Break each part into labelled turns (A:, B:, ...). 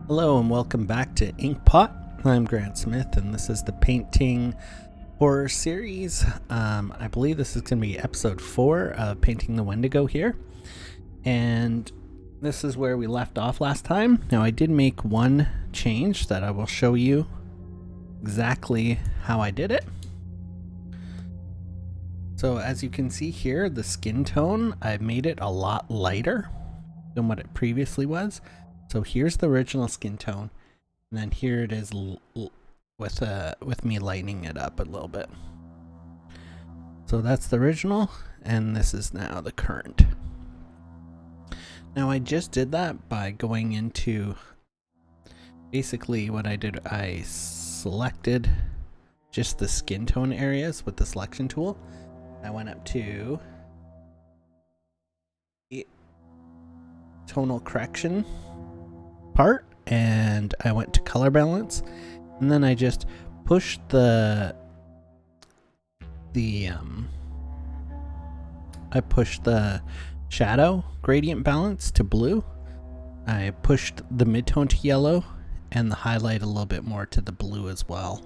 A: Hello and welcome back to Inkpot. I'm Grant Smith and this is the painting horror series. I believe this is going to be episode 4 of Painting the Wendigo here. And this is where we left off last time. Now I did make one change that I will show you exactly how I did it. So as you can see here, the skin tone, I've made it a lot lighter than what it previously was. So here's the original skin tone, and then here it is with me lightening it up a little bit. So that's the original, and this is now the current. Now I just did that by going into, basically what I did, I selected just the skin tone areas with the selection tool. I went up to tonal correction part and I went to color balance, and then I just pushed the shadow gradient balance to blue. I pushed the midtone to yellow and the highlight a little bit more to the blue as well.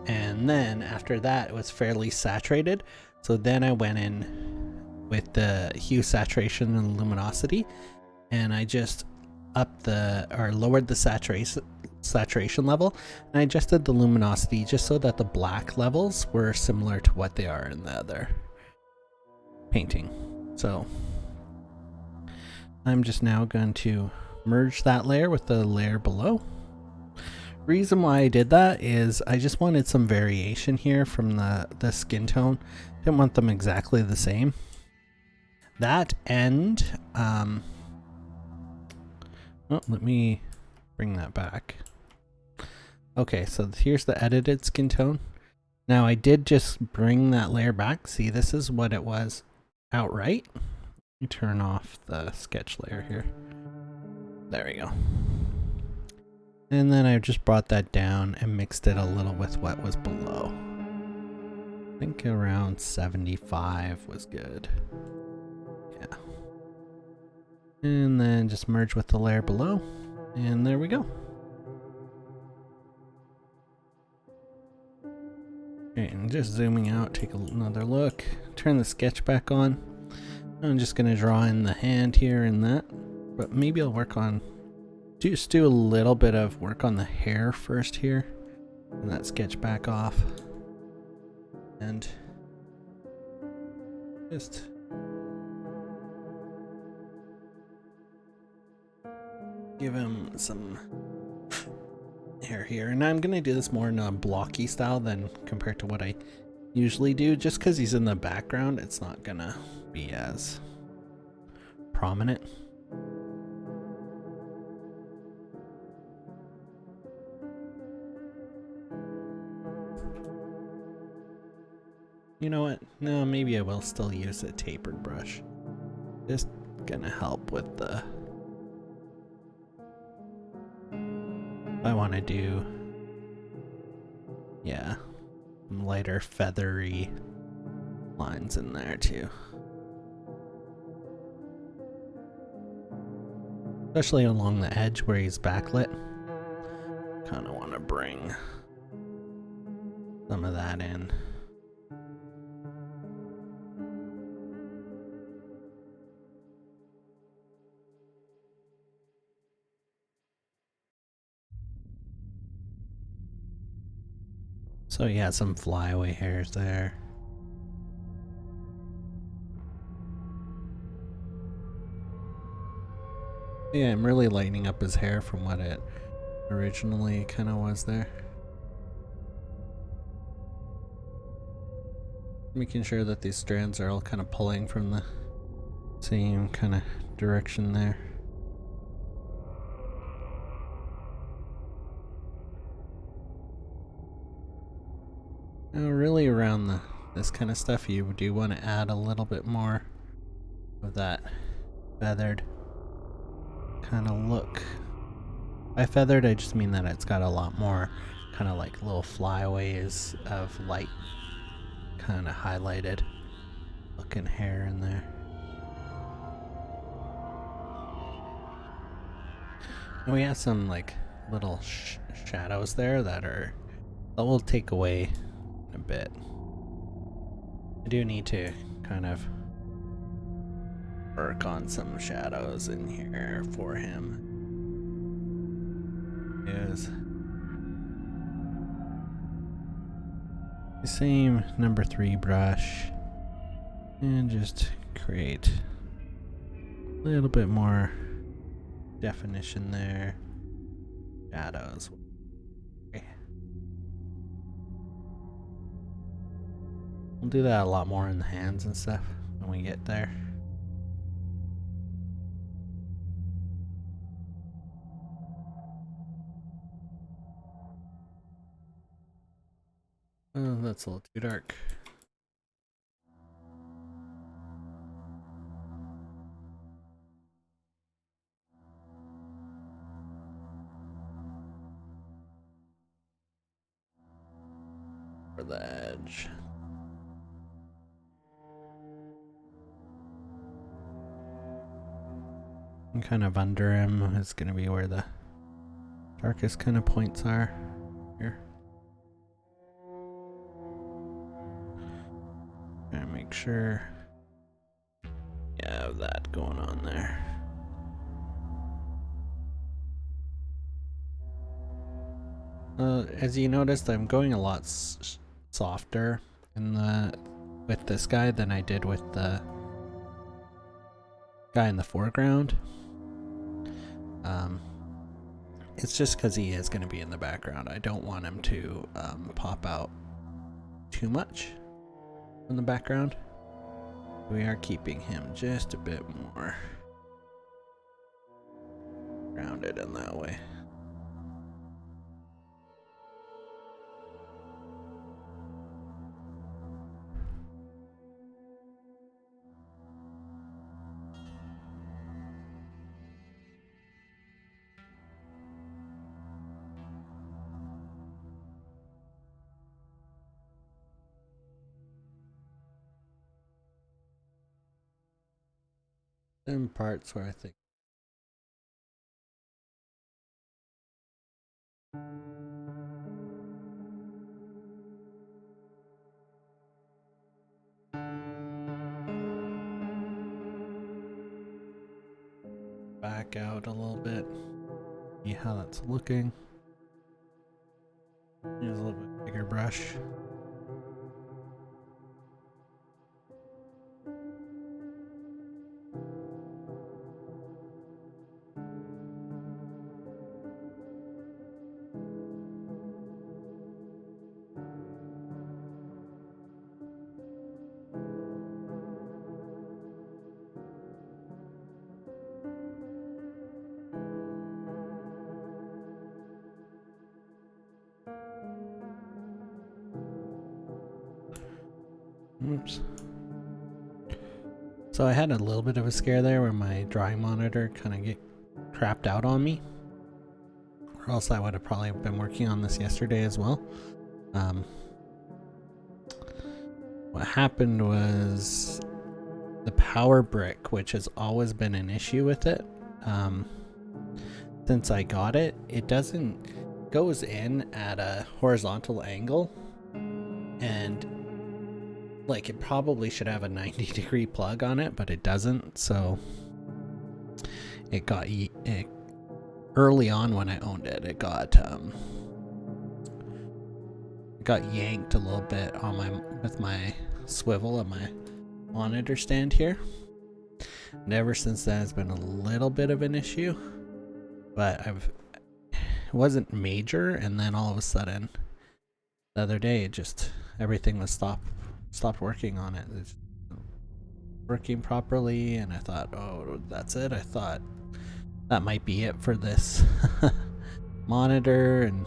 A: And then after that it was fairly saturated, so then I went in with the hue, saturation, and luminosity, and I just lowered the saturation level, and I adjusted the luminosity just so that the black levels were similar to what they are in the other painting. So I'm just now going to merge that layer with the layer below. Reason why I did that is I just wanted some variation here from the skin tone. Didn't want them exactly the same. That and let me bring that back. Okay, so here's the edited skin tone. Now I did just bring that layer back. See, this is what it was outright. Let me turn off the sketch layer here. There we go. And then I just brought that down and mixed it a little with what was below. I think around 75 was good. Yeah. And then just merge with the layer below, and there we go. Okay, and just zooming out, take another look, turn the sketch back on. I'm just gonna draw in the hand here and that, but maybe I'll just do a little bit of work on the hair first here, and that sketch back off, and just give him some hair here. And I'm gonna do this more in a blocky style than compared to what I usually do, just because he's in the background. It's not gonna be as prominent. You know what? No, maybe I will still use a tapered brush. Just gonna help with the... I want to do, yeah, some lighter feathery lines in there too. Especially along the edge where he's backlit. Kind of want to bring some of that in. So yeah, some flyaway hairs there. Yeah, I'm really lightening up his hair from what it originally kind of was there. Making sure that these strands are all kind of pulling from the same kind of direction there. Now really around this kind of stuff, you do want to add a little bit more of that feathered kind of look. By feathered, I just mean that it's got a lot more kind of like little flyaways of light kind of highlighted looking hair in there. And we have some like little shadows there that will take away a bit. I do need to kind of work on some shadows in here for him. Is the same number 3 brush and just create a little bit more definition there. Shadows. Okay. We'll do that a lot more in the hands and stuff when we get there. Oh, that's a little too dark. For the edge. And kind of under him is going to be where the darkest kind of points are. Here. Trying to make sure you have that going on there. As you noticed, I'm going a lot softer with this guy than I did with the guy in the foreground. It's just because he is going to be in the background. I don't want him to pop out too much in the background. We are keeping him just a bit more grounded in that way. Some parts where I think back out a little bit. See how that's looking. Use a little bit bigger brush. Oops. So I had a little bit of a scare there where my drawing monitor kind of get crapped out on me. Or else I would have probably been working on this yesterday as well. What happened was the power brick, which has always been an issue with it. Since I got it, it goes in at a horizontal angle, and like it probably should have a 90-degree plug on it, but it doesn't. So it got early on when I owned it, it got yanked a little bit on with my swivel of my monitor stand here. And ever since then, it's been a little bit of an issue, but it wasn't major. And then all of a sudden, the other day, everything was stopped working on it. It's working properly, and I thought, oh, that's it. I thought that might be it for this monitor, and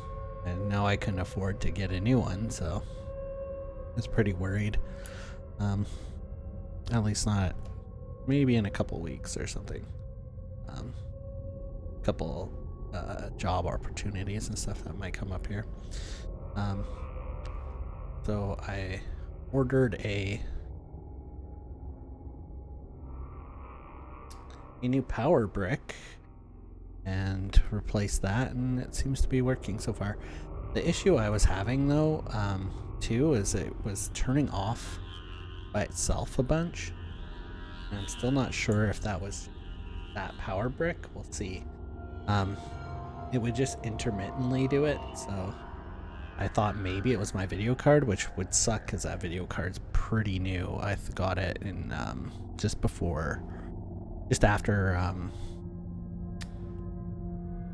A: now I couldn't afford to get a new one, so I was pretty worried. At least not, maybe in a couple weeks or something. Couple job opportunities and stuff that might come up here. So I ordered a new power brick, and replace that, and it seems to be working so far. The issue I was having though, too, is it was turning off by itself a bunch. And I'm still not sure if that was that power brick. We'll see. It would just intermittently do it, so I thought maybe it was my video card, which would suck because that video card's pretty new. I got it in just after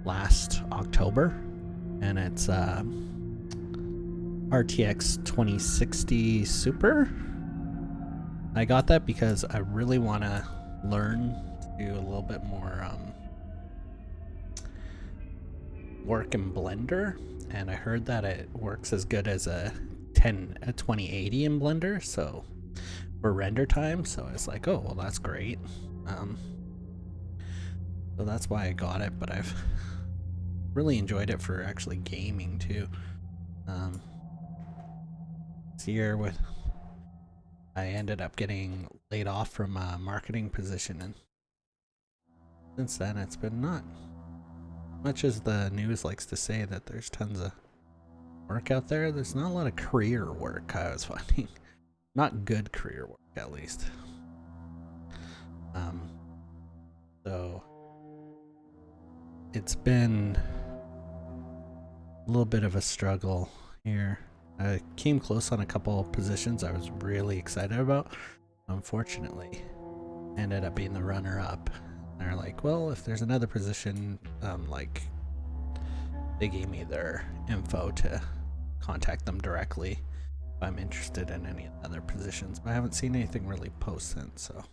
A: last October, and it's RTX 2060 Super. I got that because I really want to learn to do a little bit more work in Blender, and I heard that it works as good as a 2080 in Blender, so for render time. So I was like, oh well, that's great. So that's why I got it, but I've really enjoyed it for actually gaming too. This year I ended up getting laid off from a marketing position, and since then it's been not much as the news likes to say that there's tons of work out there. There's not a lot of career work, I was finding. Not good career work, at least. So it's been a little bit of a struggle here. I came close on a couple positions I was really excited about. Unfortunately, ended up being the runner-up. They're like, well, if there's another position, like, they gave me their info to contact them directly if I'm interested in any other positions, but I haven't seen anything really post since, so.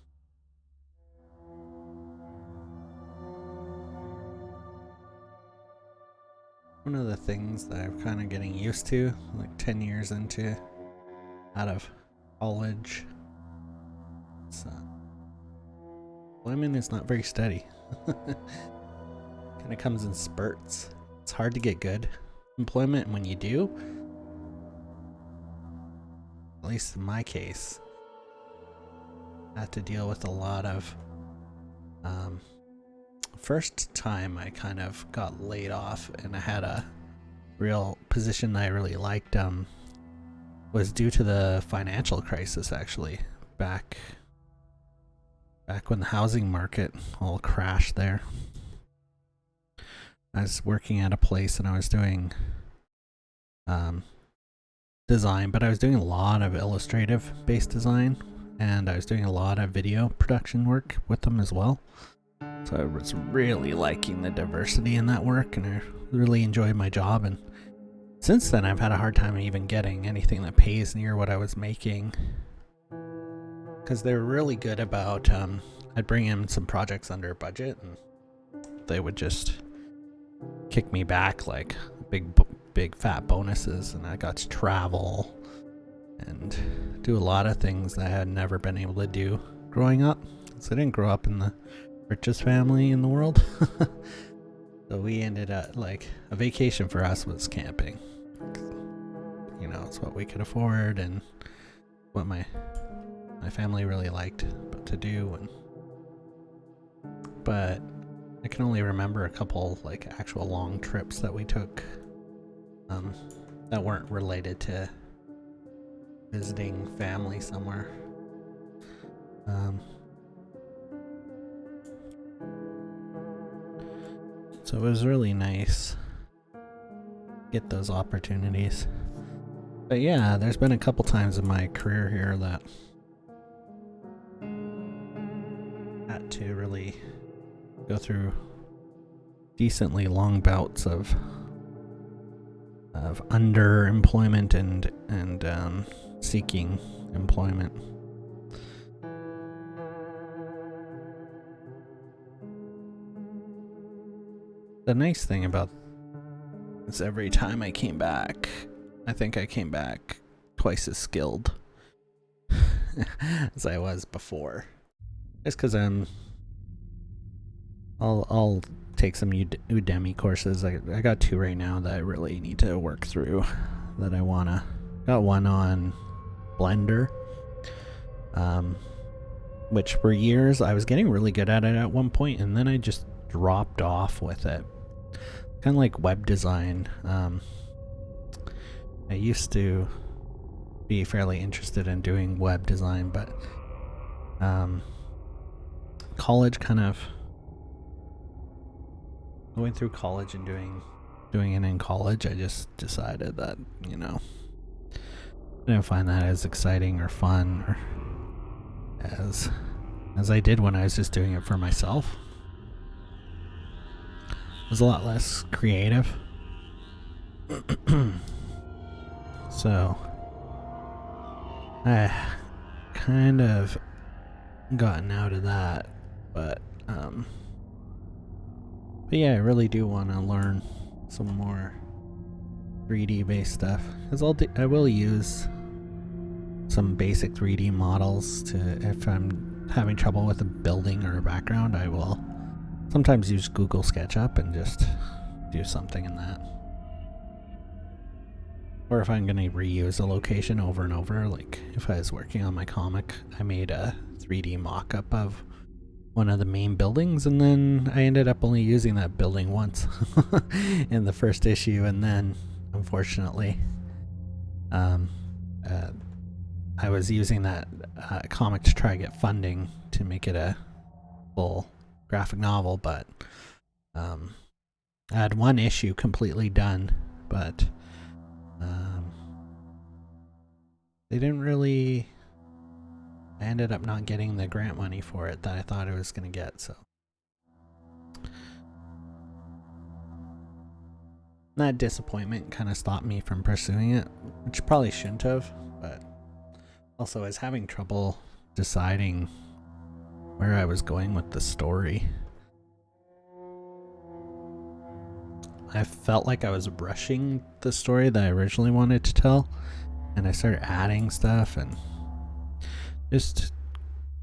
A: One of the things that I'm kind of getting used to, like 10 years out of college, employment is not very steady. Kind of comes in spurts. It's hard to get good employment, and when you do, at least in my case, I had to deal with a lot of first time I kind of got laid off and I had a real position that I really liked, was due to the financial crisis, actually, back when the housing market all crashed there. I was working at a place and I was doing design, but I was doing a lot of illustrative based design, and I was doing a lot of video production work with them as well. So I was really liking the diversity in that work, and I really enjoyed my job. And since then I've had a hard time even getting anything that pays near what I was making, because they were really good about I'd bring in some projects under budget and they would just kick me back like big fat bonuses, and I got to travel and do a lot of things that I had never been able to do growing up. So I didn't grow up in the richest family in the world. So we ended up, like, a vacation for us was camping. You know, it's what we could afford and what my family really liked to do. But I can only remember a couple, like, actual long trips that we took that weren't related to visiting family somewhere. So it was really nice to get those opportunities. But yeah, there's been a couple times in my career here that I had to really go through decently long bouts of underemployment and seeking employment. The nice thing about this, every time I came back, I think I came back twice as skilled as I was before. Just because I'll take some Udemy courses. I got 2 right now that I really need to work through. That I wanna. Got one on Blender, which for years I was getting really good at it at one point, and then I just dropped off with it. Kind of like web design. I used to be fairly interested in doing web design, but college kind of going through college and doing it in college, I just decided that, you know, I didn't find that as exciting or fun or as I did when I was just doing it for myself. It was a lot less creative. So I kind of gotten out of that, but yeah, I really do want to learn some more 3D based stuff, because I will use some basic 3D models to, if I'm having trouble with a building or a background, I will sometimes use Google SketchUp and just do something in that. Or if I'm going to reuse a location over and over, like if I was working on my comic, I made a 3D mock-up of one of the main buildings, and then I ended up only using that building once in the first issue, and then unfortunately I was using that comic to try to get funding to make it a full graphic novel, but I had one issue completely done, but they didn't really. I ended up not getting the grant money for it that I thought I was going to get, so. That disappointment kind of stopped me from pursuing it, which probably shouldn't have, but also I was having trouble deciding where I was going with the story. I felt like I was rushing the story that I originally wanted to tell, and I started adding stuff, and just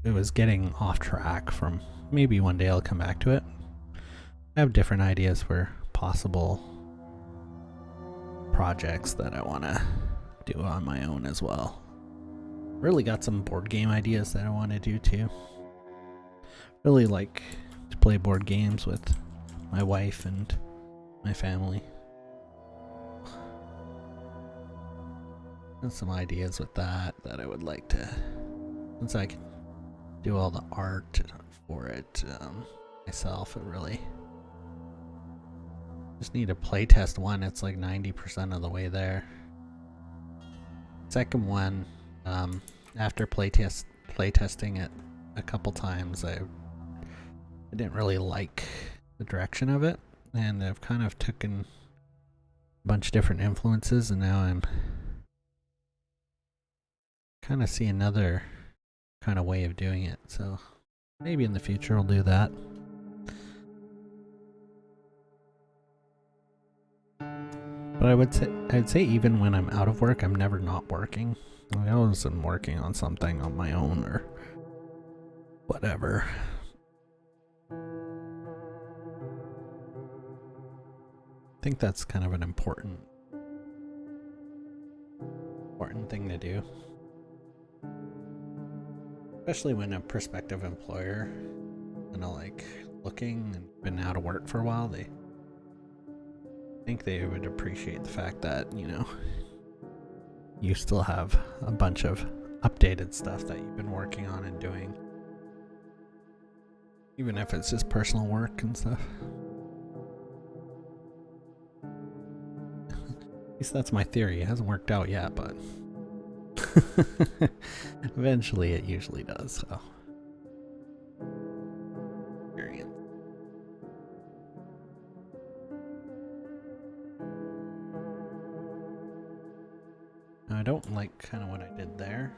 A: it was getting off track from. Maybe one day I'll come back to it. I have different ideas for possible projects that I want to do on my own as well. Really got some board game ideas that I want to do too. Really like to play board games with my wife and my family. And some ideas with that I would like to, since I can do all the art for it myself, it really just need to playtest one. It's like 90% of the way there. Second one, after playtesting it a couple times, I didn't really like the direction of it, and I've kind of taken a bunch of different influences, and now I'm kind of see another kind of way of doing it. So maybe in the future I'll do that. But I'd say even when I'm out of work, I'm never not working. I always am working on something on my own or whatever. I think that's kind of an important thing to do. Especially when a prospective employer kind of like looking and been out of work for a while, they think they would appreciate the fact that, you know, you still have a bunch of updated stuff that you've been working on and doing, even if it's just personal work and stuff. At least that's my theory. It hasn't worked out yet, but eventually it usually does. So I don't like kind of what I did there.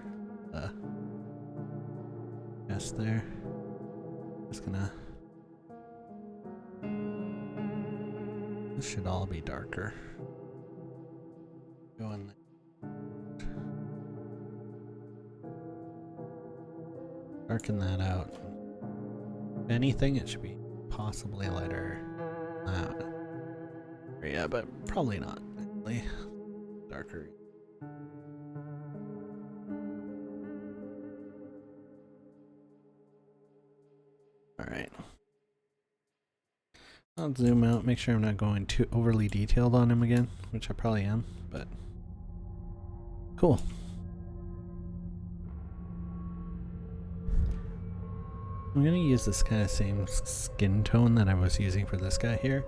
A: Just there. Just gonna. This should all be darker. Go in there. Darken that out. If anything, it should be possibly lighter. Yeah, but probably not. Really darker. Alright. Let's zoom out, make sure I'm not going too overly detailed on him again, which I probably am, but cool. I'm gonna use this kind of same skin tone that I was using for this guy here.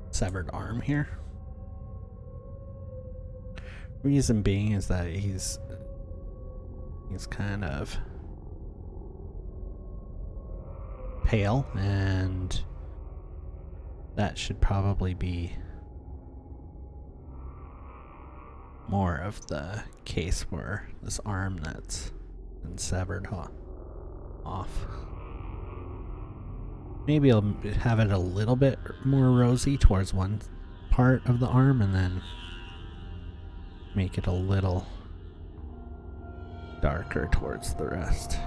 A: Severed arm here. Reason being is that he's kind of pale, and that should probably be more of the case for this arm that's been severed off. Maybe I'll have it a little bit more rosy towards one part of the arm and then make it a little darker towards the rest.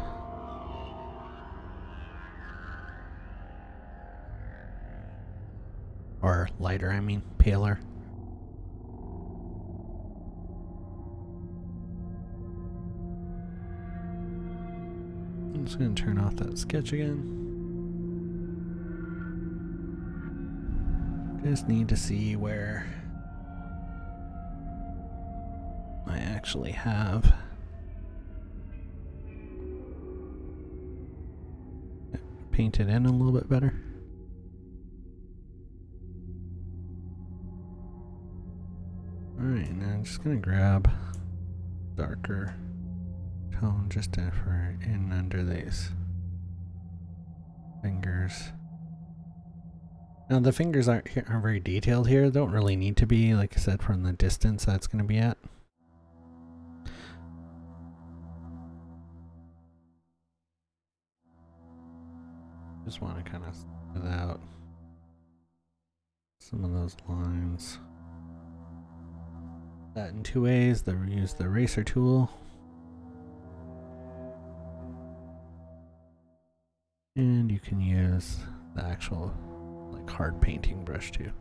A: Or lighter, I mean, paler. I'm just going to turn off that sketch again. Just need to see where I actually have painted in a little bit better. Alright, now I'm just going to grab darker tone just for in under these fingers. Now the fingers aren't very detailed here. Don't really need to be, like I said, from the distance that's going to be at. Just want to kind of smooth out some of those lines. That in two ways. Use the eraser tool. And you can use the actual like hard painting brush too.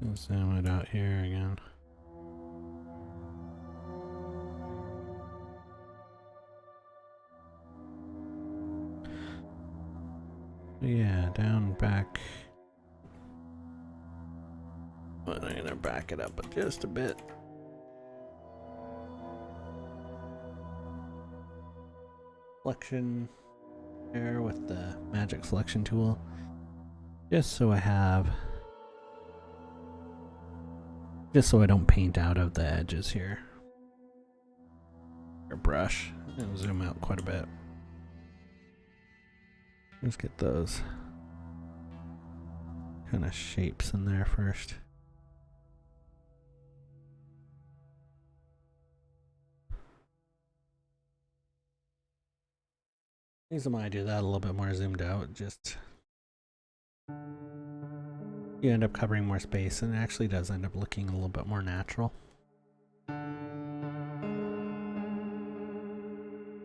A: I'll zoom it out here again. Yeah, down back. But I'm gonna back it up just a bit. Selection there with the magic selection tool. Just so I don't paint out of the edges here. Or brush. And zoom out quite a bit. Let's get those kind of shapes in there first. The reason why I do that a little bit more zoomed out, just you end up covering more space, and it actually does end up looking a little bit more natural.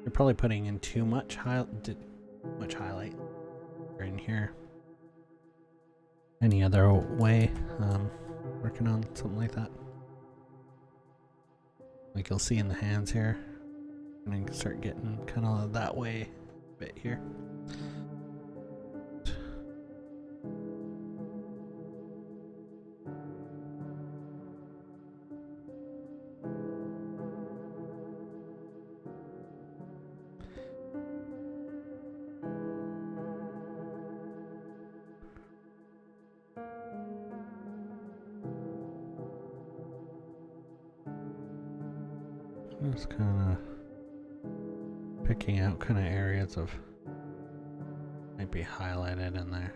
A: You're probably putting in too much highlight in here. Any other way, working on something like that. Like you'll see in the hands here, and then start getting kind of that way a bit here. Just kind of picking out kind of areas of might be highlighted in there.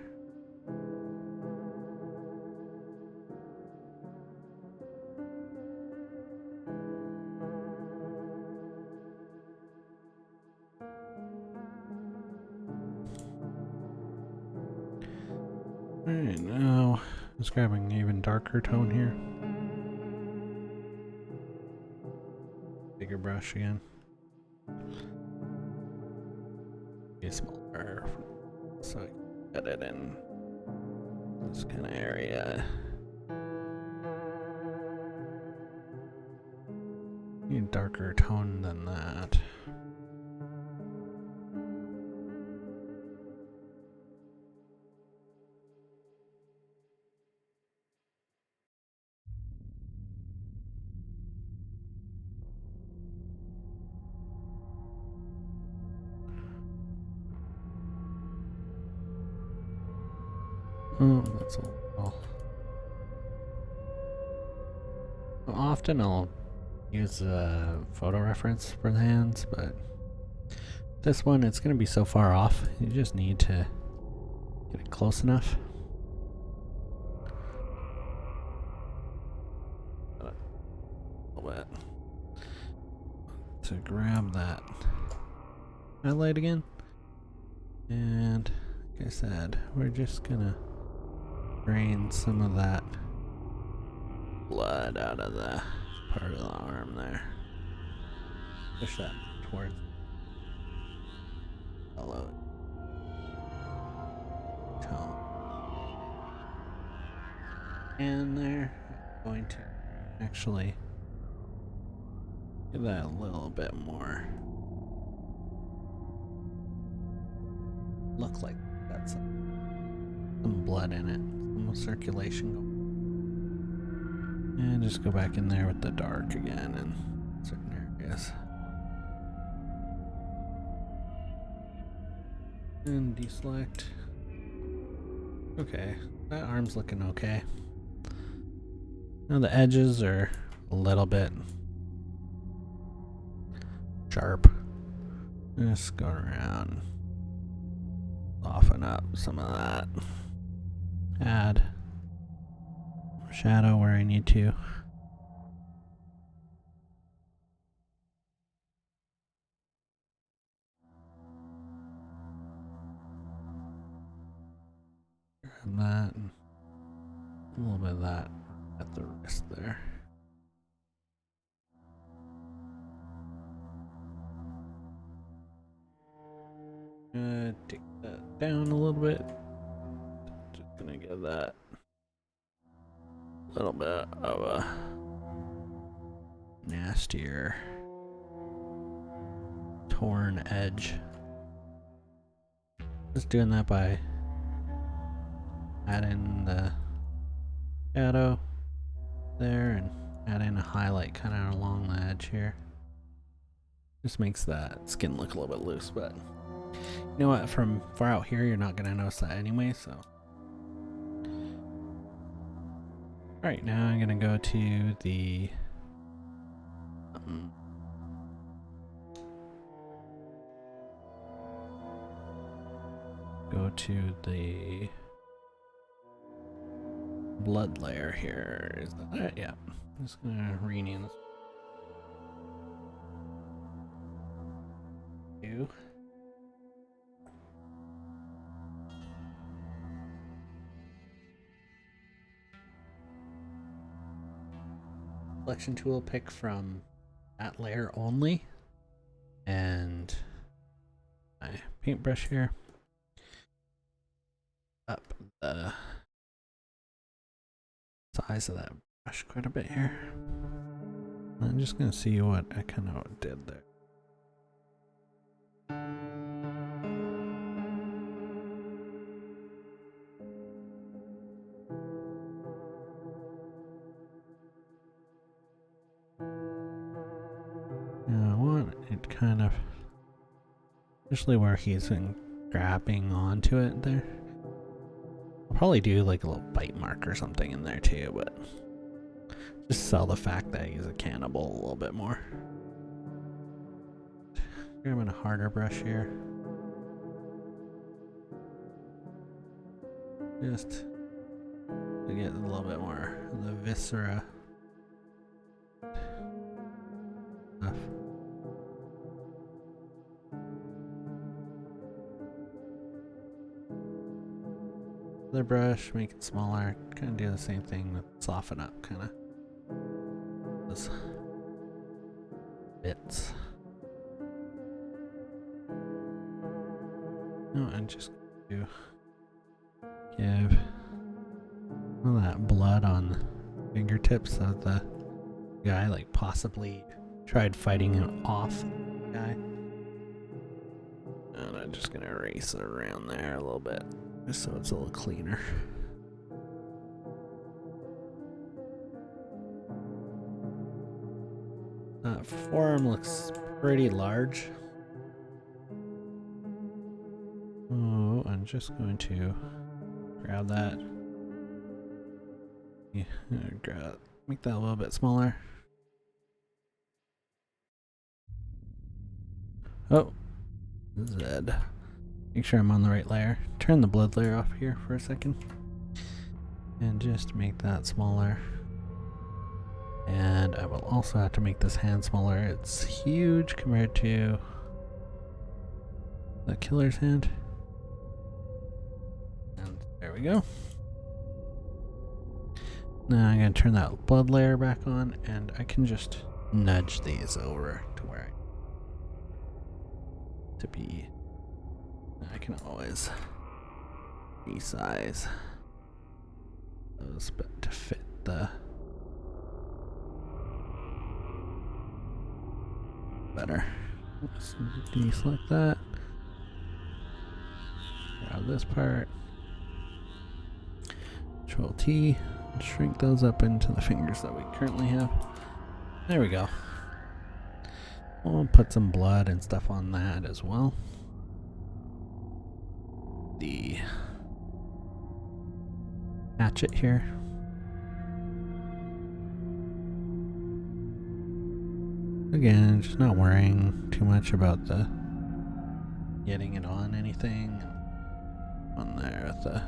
A: Alright, now just grabbing an even darker tone here. Bigger brush again. Be smaller. So Got it in this kind of area. Need a darker tone than that. Oh, that's a little. Often I'll use a photo reference for the hands, but this one, it's going to be so far off. You just need to get it close enough. A little bit. To grab that highlight again. And like I said, we're just going to drain some of that blood out of the part of the arm there. Push that towards the yellow tone. And there, I'm going to actually give that a little bit more. Look like that's some blood in it, some circulation going. And just go back in there with the dark again in certain areas. And deselect. Okay, that arm's looking okay. Now the edges are a little bit sharp. Just go around, soften up some of that. Add shadow where I need to. Grab that, and a little bit of that at the wrist there. Take that down a little bit. Just gonna give that a little bit of a nastier torn edge. Just doing that by adding the shadow there and adding a highlight kind of along the edge here. Just makes that skin look a little bit loose, but you know what, from far out here you're not gonna notice that anyway, so. Alright, now I'm gonna go to the blood layer here. Is that it? Yeah. I'm just gonna rename this. Selection tool, pick from that layer only, and my paintbrush here. Up the size of that brush quite a bit here. I'm just gonna see what I kind of did there. I want it kind of, especially where he's been grabbing onto it there. I'll probably do like a little bite mark or something in there too, but just sell the fact that he's a cannibal a little bit more. Grabbing a harder brush here. Just to get a little bit more of the viscera stuff. The brush, make it smaller. Kind of do the same thing with soften up, kind of those bits. No, and just do give all that blood on the fingertips of the guy, like possibly tried fighting him off the guy. And I'm just gonna erase it around there a little bit, just so it's a little cleaner. That forearm looks pretty large. Oh, I'm just going to grab that. Yeah, make that a little bit smaller. Oh, Z. Make sure I'm on the right layer. Turn the blood layer off here for a second. And just make that smaller. And I will also have to make this hand smaller. It's huge compared to the killer's hand. And there we go. Now I'm going to turn that blood layer back on, and I can just nudge these over to where to be. I can always resize those but to fit the better. Let's deselect that. Grab this part. Control T. Shrink those up into the fingers that we currently have. There we go. We'll put some blood and stuff on that as well. The hatchet here. Again, just not worrying too much about the getting it on anything. On there with the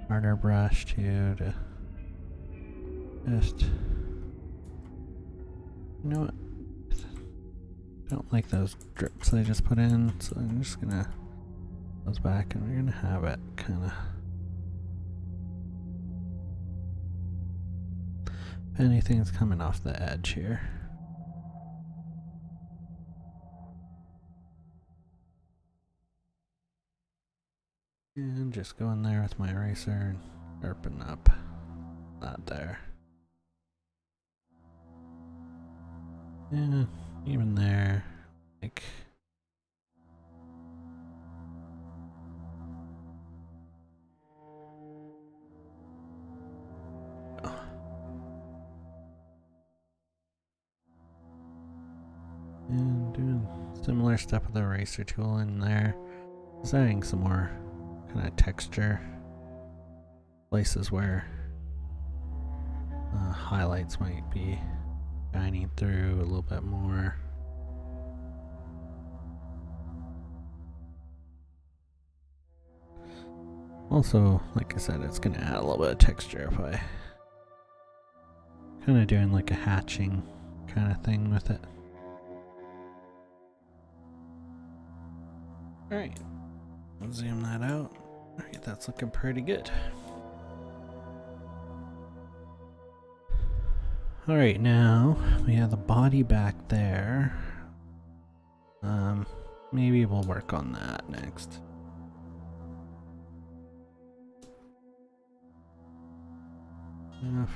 A: harder brush too, to just, you know what, don't like those drips I just put in, so I'm just gonna those back, and we're gonna have it kind of, if anything's coming off the edge here. And just go in there with my eraser and sharpen up that there. Yeah, even there, like, oh. And doing similar stuff with the eraser tool in there, just adding some more kind of texture, places where highlights might be shining through a little bit more. Also, like I said, it's going to add a little bit of texture if I kind of doing like a hatching kind of thing with it. Alright, let's zoom that out. Alright, that's looking pretty good. Alright, now we have the body back there. Maybe we'll work on that next.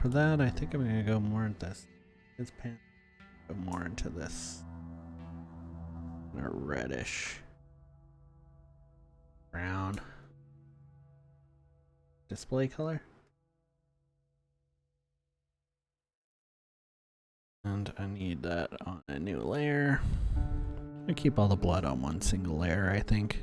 A: For that, I think I'm gonna go more into this pants. Go more into this kind of reddish brown display color. And I need that on a new layer. I keep all the blood on one single layer, I think.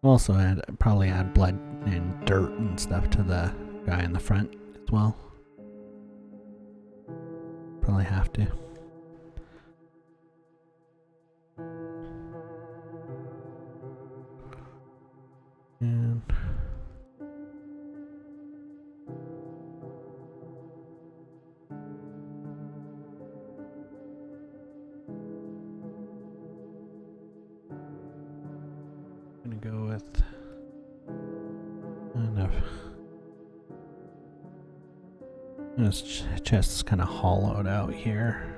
A: Also probably add blood and dirt and stuff to the guy in the front as well. Probably have to. And I'm gonna go with kind of, his chest is kind of hollowed out here.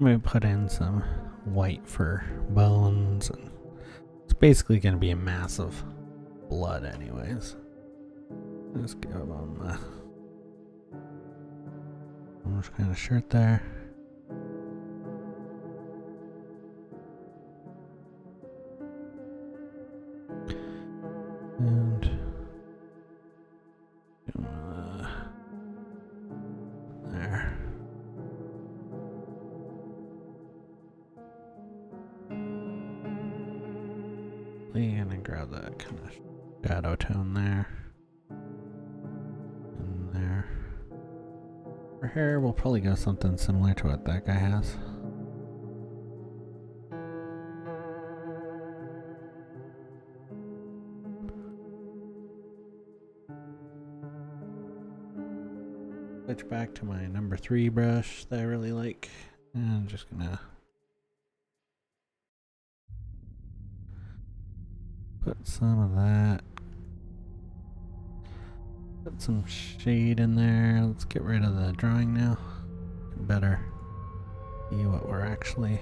A: I'm gonna put in some white for bones and basically going to be a mass of blood anyways. Let's give him orange kind of shirt there. And there. And then grab that kind of shadow tone there. And there. For hair, we'll probably go something similar to what that guy has. Switch back to my number 3 brush that I really like. And I'm just gonna put some of that. Put some shade in there. Let's get rid of the drawing now. Better see what we're actually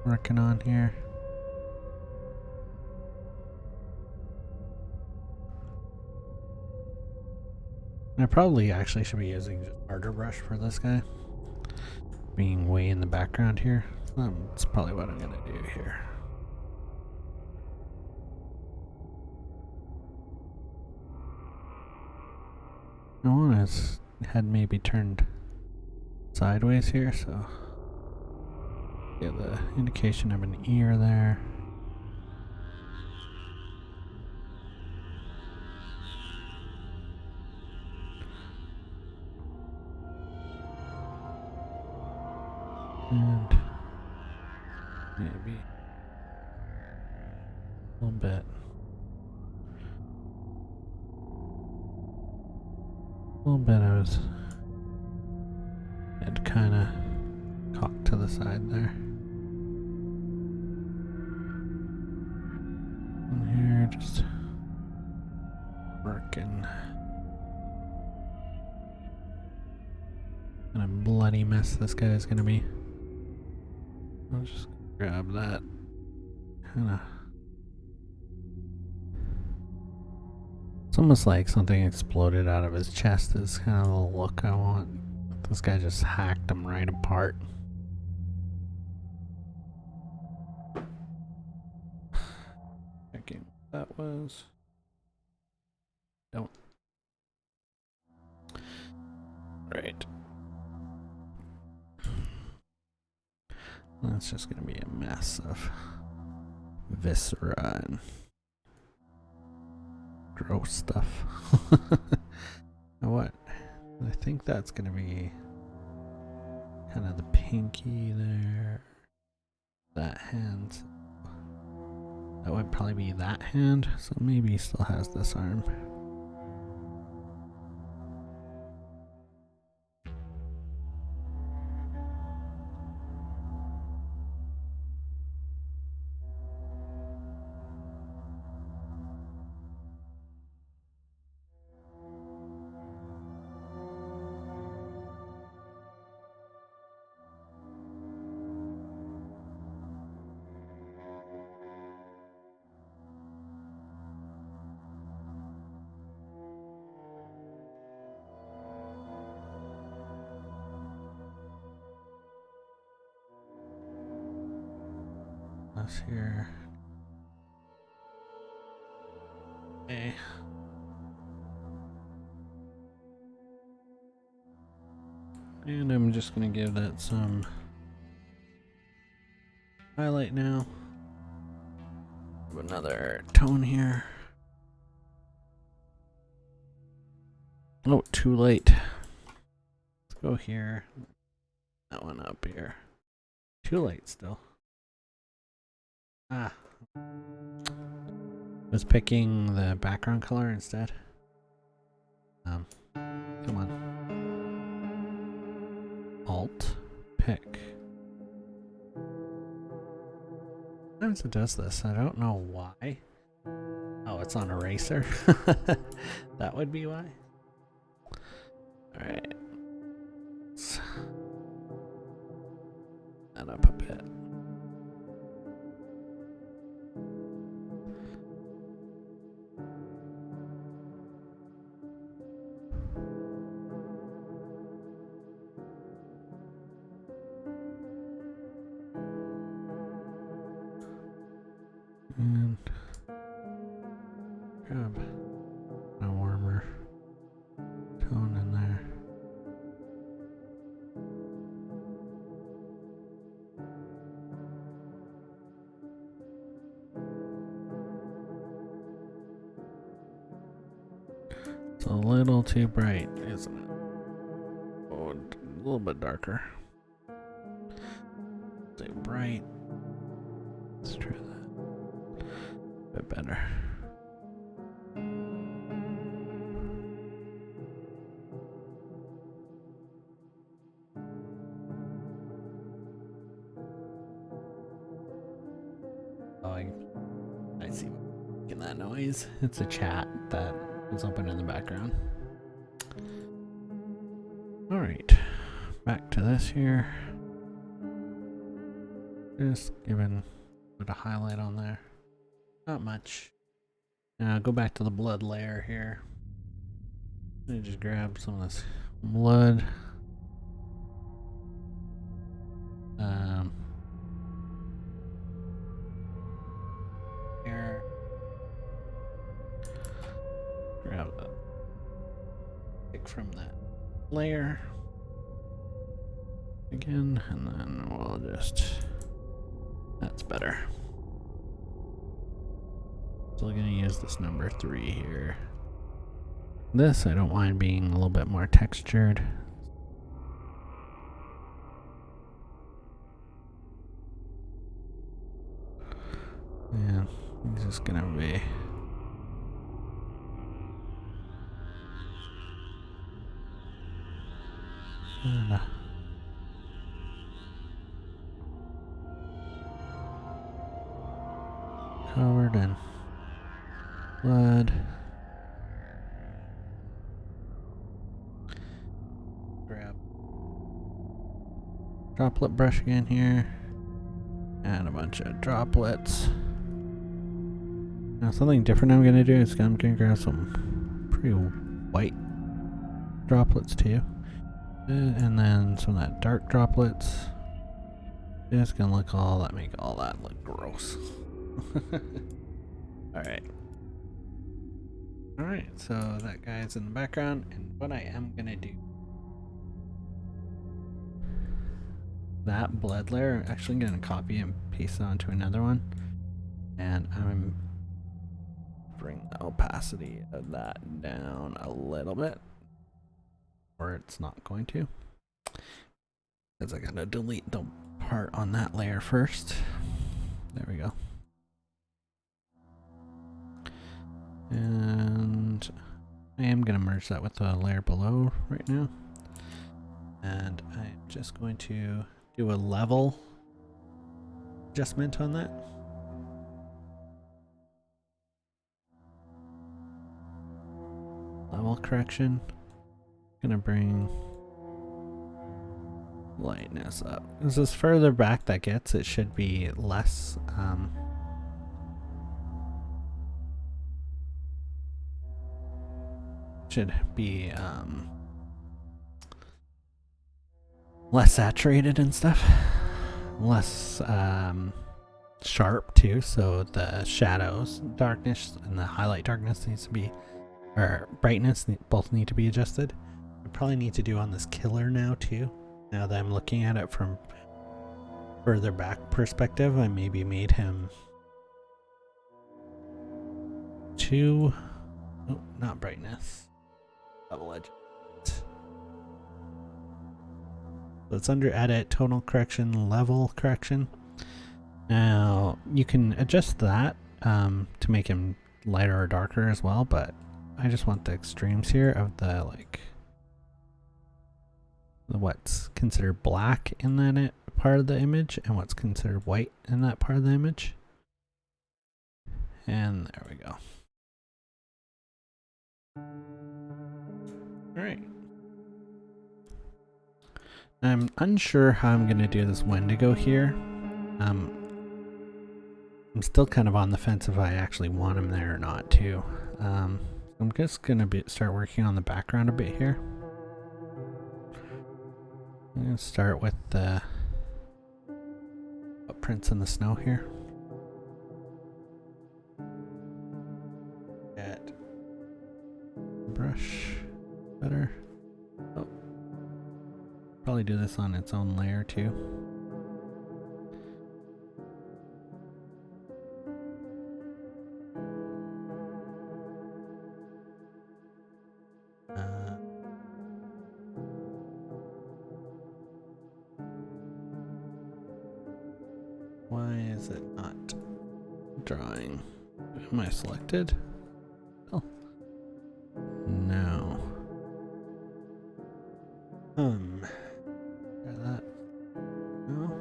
A: working on here. I probably actually should be using just harder brush for this guy, being way in the background here. That's probably what I'm gonna do here. I want his head maybe turned sideways here, so get the indication of an ear there. And maybe a little bit. A little bit of his head kind of cocked to the side there. And here, just working. What a bloody mess this guy is gonna be. I'll just grab that. Kinda. It's almost like something exploded out of his chest is kind of the look I want. This guy just hacked him right apart. Checking what that was. Don't. Right. That's just gonna be a mess of viscera and gross stuff. Now what? I think that's gonna be kind of the pinky there. That hand. That would probably be that hand, so maybe he still has this arm. Here. Okay. And I'm just gonna give that some highlight now. Another tone here. Oh, too late. Let's go here. That one up here. Too late still. Ah. Was picking the background color instead. Come on. Alt. Pick. Sometimes it does this. I don't know why. Oh, it's on eraser. That would be why. Alright. Let's that up a bit. Grab a warmer tone in there. It's a little too bright, isn't it? Oh, a little bit darker. Too bright. Let's try that. A bit better. Oh, I see making that noise. It's a chat that was open in the background. Alright, back to this here. Just giving a bit of highlight on there. Not much. Now go back to the blood layer here. Let me just grab some of this blood. Here. Grab a pick from that layer again, and then we'll just, that's better. So we're gonna use this number 3 here. This I don't mind being a little bit more textured. Yeah, it's just gonna be covered in blood. Grab droplet brush again here. Add a bunch of droplets. Now something different I'm gonna do is I'm gonna grab some pretty white droplets too. And then some of that dark droplets. Just gonna look all that, make all that look gross. Alright. Alright, so that guy's in the background, and what I am gonna do, that blood layer, I'm actually gonna copy and paste it onto another one, and I'm bring the opacity of that down a little bit, or it's not going to, because I gotta delete the part on that layer first. There we go. And I am going to merge that with the layer below right now. And I'm just going to do a level adjustment on that. Level correction. Gonna bring lightness up. As this further back that gets, it should be less should be less saturated and stuff, less sharp too, so the shadows darkness and the highlight darkness needs to be, or brightness, both need to be adjusted. I probably need to do on this killer now too, now that I'm looking at it from further back perspective. I maybe made him too, oh, not brightness, double edge. So it's under edit, tonal correction, level correction. Now you can adjust that to make him lighter or darker as well, but I just want the extremes here of the what's considered black in that part of the image and what's considered white in that part of the image. And there we go. Alright. I'm unsure how I'm going to do this Wendigo here. I'm still kind of on the fence if I actually want him there or not too. I'm just going to start working on the background a bit here. I'm going to start with the footprints in the snow here. Get brush better. Oh, probably do this on its own layer too. Why is it not drawing? Am I selected? Oh, no. Try that. No.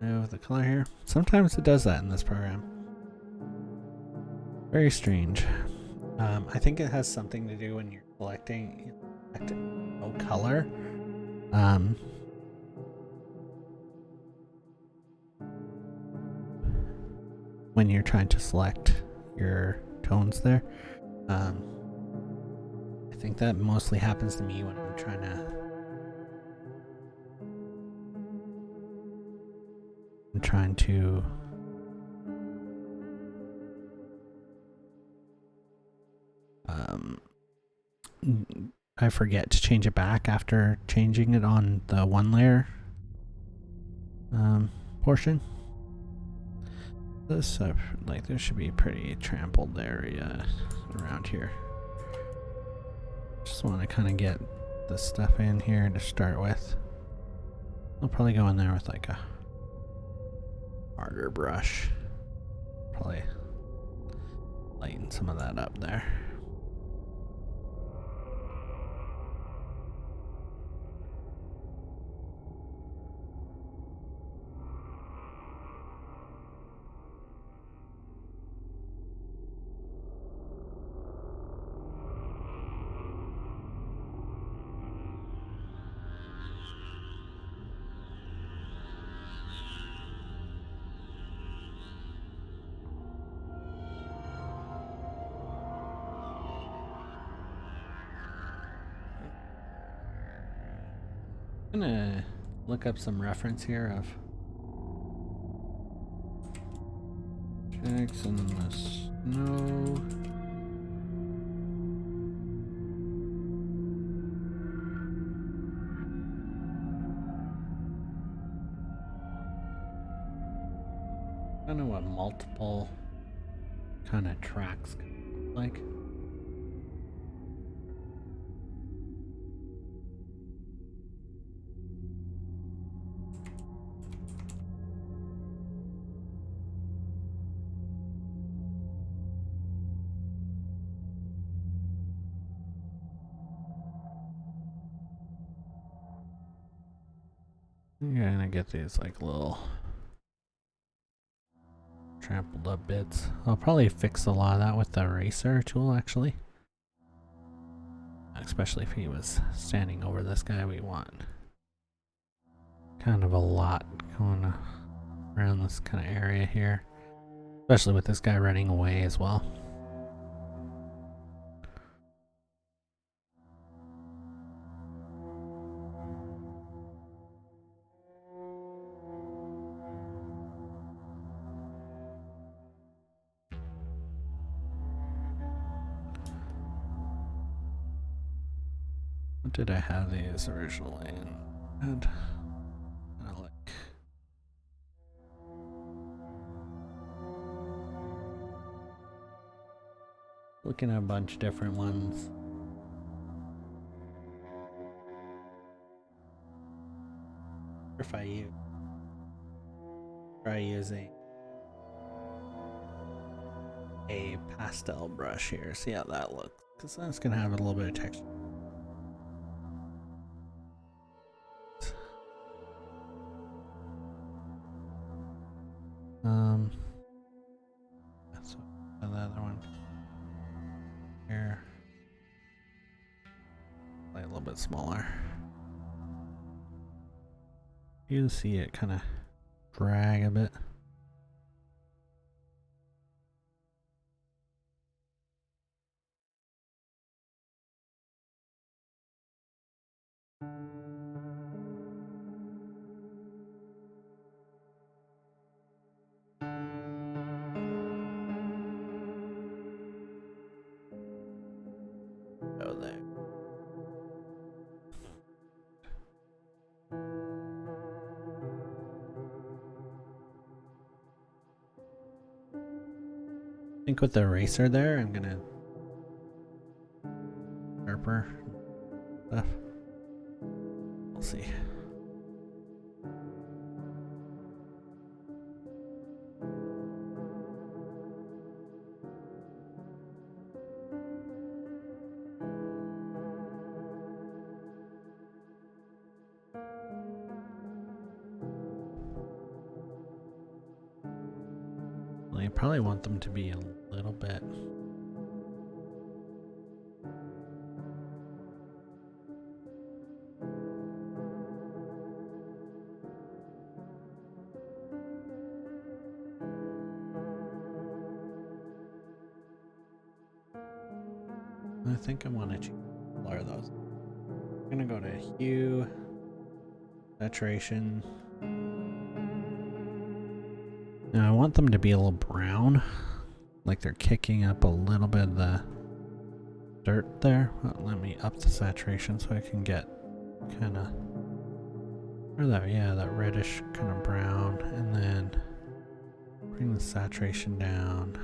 A: No, the color here. Sometimes it does that in this program. Very strange. I think it has something to do when you're selecting no color. When you're trying to select your tones there. I think that mostly happens to me when I'm trying to I forget to change it back after changing it on the one layer portion. This like there should be a pretty trampled area around here. Just want to kind of get the stuff in here to start with. I'll probably go in there with like a harder brush. Probably lighten some of that up there. I'm gonna look up some reference here of Jack's in the snow. I don't know what multiple kind of tracks like. You're gonna get these like little trampled up bits. I'll probably fix a lot of that with the eraser tool actually. Especially if he was standing over this guy, we want kind of a lot going around this kind of area here. Especially with this guy running away as well. What did I have these originally in? And I like looking at a bunch of different ones. If I try using a pastel brush here, see how that looks, because that's gonna have a little bit of texture. That's the other one here, like a little bit smaller. You see it kind of drag a bit. there. I think with the eraser there, I'm gonna sharper stuff. We'll see. Well, you probably want them to be a little bit. I think I want to blur those. I'm gonna go to hue, saturation. Now I want them to be a little brown, like they're kicking up a little bit of the dirt there. Well, let me up the saturation so I can get kind of, or that, yeah, that reddish kind of brown, and then bring the saturation down.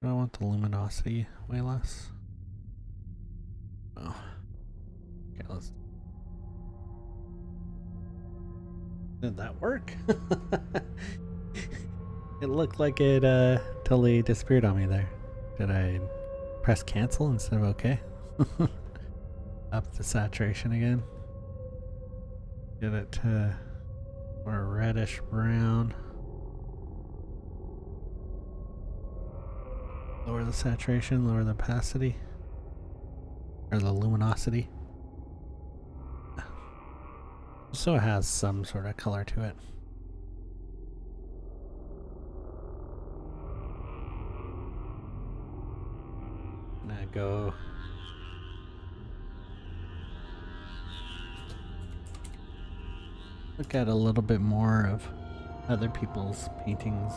A: Do I want the luminosity way less? Oh. Okay, let's. Did that work? It looked like it totally disappeared on me there. Did I press cancel instead of okay? Up the saturation again. Get it to more reddish brown. Lower the saturation, lower the opacity. Or the luminosity. So it has some sort of color to it. I'm gonna go look at a little bit more of other people's paintings.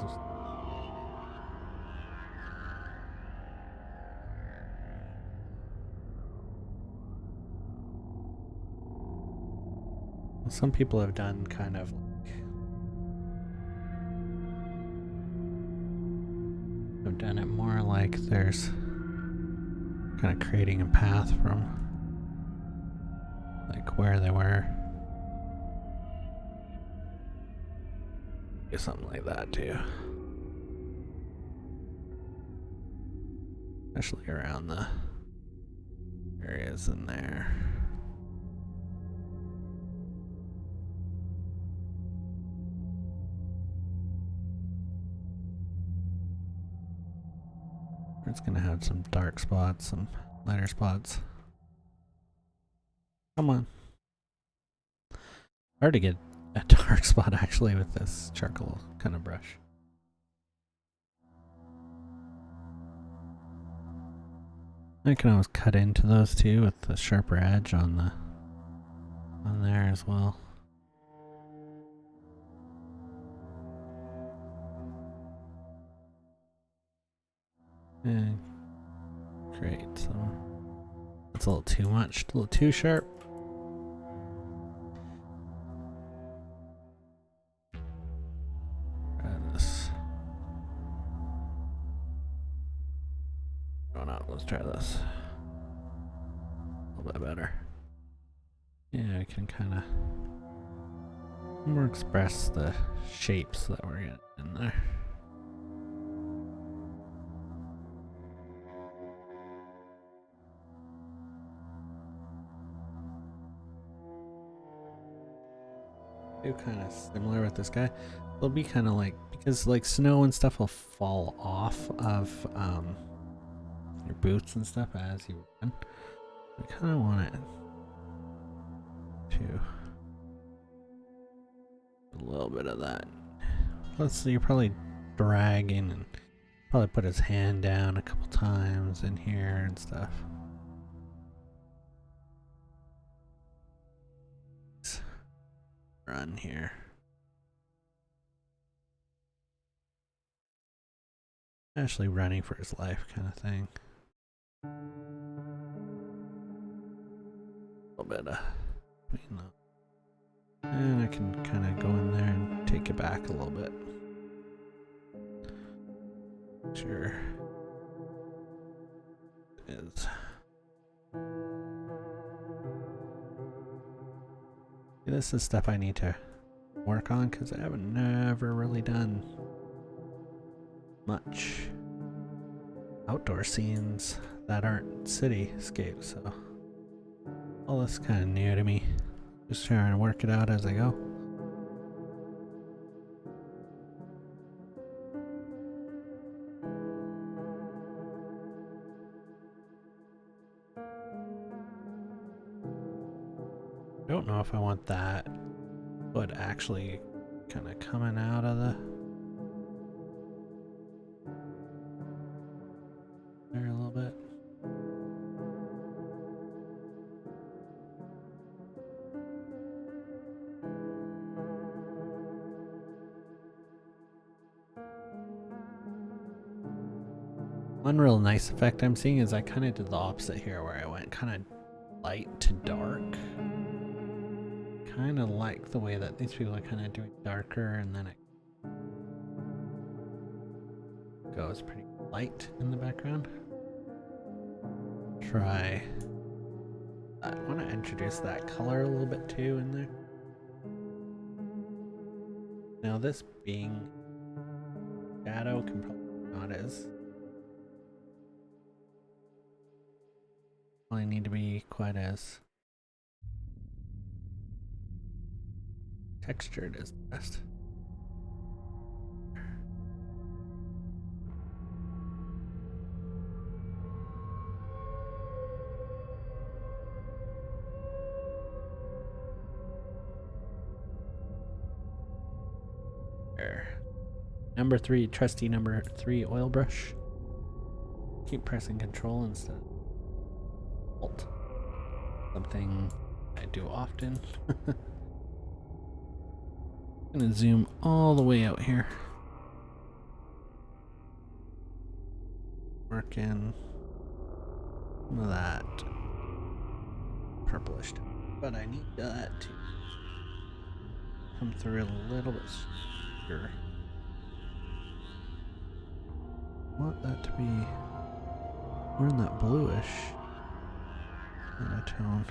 A: Some people have done kind of like, have done it more like there's kind of creating a path from like where they were. Do something like that too. Especially around the areas in there. It's gonna have some dark spots, some lighter spots. Come on. Hard to get a dark spot actually with this charcoal kind of brush. I can always cut into those too with the sharper edge on there as well. And great, so that's a little too much, a little too sharp. Try this. Oh no, let's try this. A little bit better. Yeah, I can kind of more express the shapes that we're getting in there. Kind of similar with this guy. It'll be kind of like, because like snow and stuff will fall off of your boots and stuff as you run. I kind of want it to a little bit of that. Let's see, you're probably dragging and probably put his hand down a couple times in here and stuff. Run here. Actually running for his life kind of thing. A little bit of, you know. And I can kind of go in there and take it back a little bit. Sure. It is. This is stuff I need to work on because I haven't never really done much outdoor scenes that aren't cityscapes, so all this kind of new to me. Just trying to work it out as I go. I don't know if I want that foot actually kind of coming out of the there a little bit. One real nice effect I'm seeing is I kind of did the opposite here where I went kind of light to dark. Kind of like the way that these people are kind of doing darker and then it goes pretty light in the background. Try. I want to introduce that color a little bit too in there. Now this being shadow can probably not as probably need to be quite as textured as best. There. Number 3, trusty number 3 oil brush. Keep pressing control instead of alt. Something I do often. I'm gonna zoom all the way out here. Work in some of that purplish tone, but I need that to come through a little bit stronger. I want that to be more in that bluish kind of tone.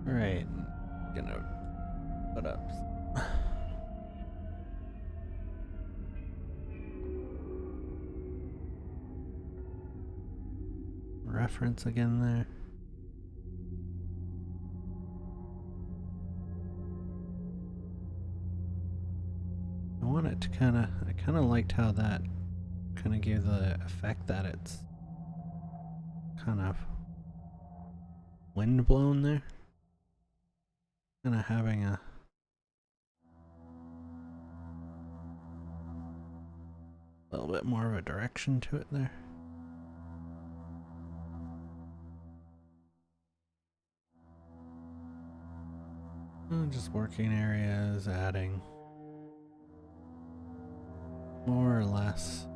A: Alright, gonna put up reference again there. I want it to I kind of liked how that kind of gave the effect that it's kind of wind blown there. Kind of having a little bit more of a direction to it there. Just working areas, adding more or less.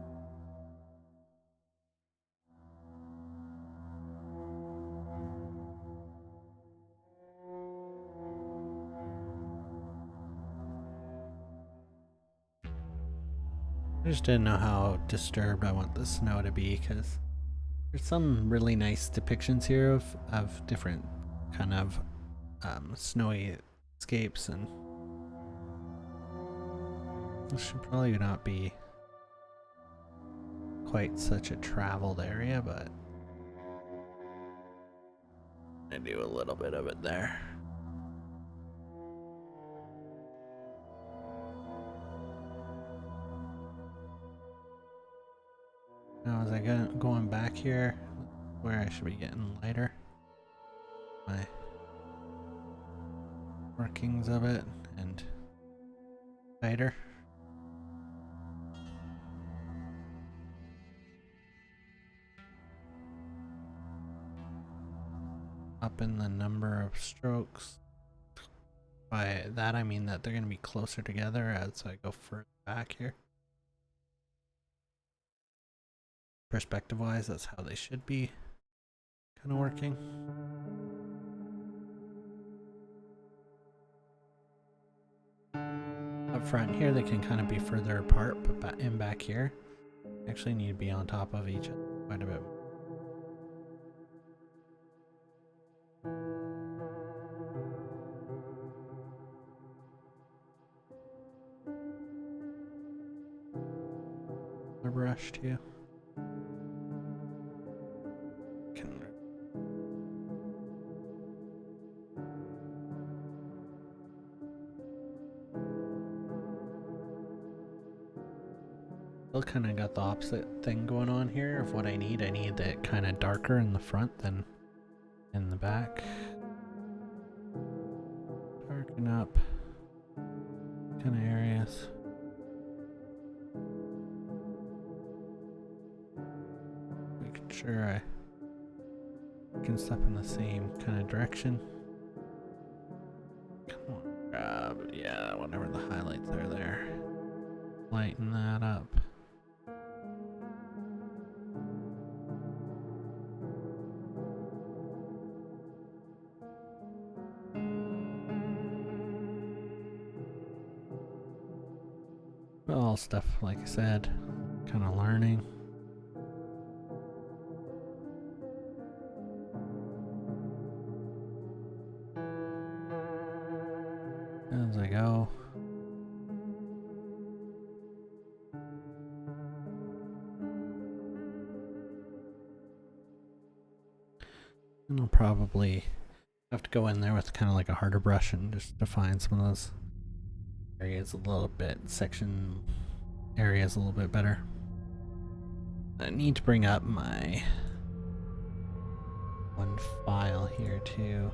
A: I just didn't know how disturbed I want the snow to be because there's some really nice depictions here of different kind of snowy escapes, and this should probably not be quite such a traveled area, but I do a little bit of it there. Now as I going back here, where I should be getting lighter, my workings of it and tighter. up in the number of strokes. By that I mean that they're going to be closer together as I go further back here. Perspective wise, that's how they should be kind of working. Up front here they can kind of be further apart, but in back here actually need to be on top of each other quite a bit. A brush too. Still kind of got the opposite thing going on here of what I need. I need it kind of darker in the front than in the back. Darken up kind of areas. Making sure I can step in the same kind of direction. Come on, grab, yeah, whatever the highlights are there. Lighten that up. All stuff, like I said, kind of learning. As I go. And I'll probably have to go in there with kind of like a harder brush and just define some of those areas a little bit, section areas a little bit better. I need to bring up my one file here too.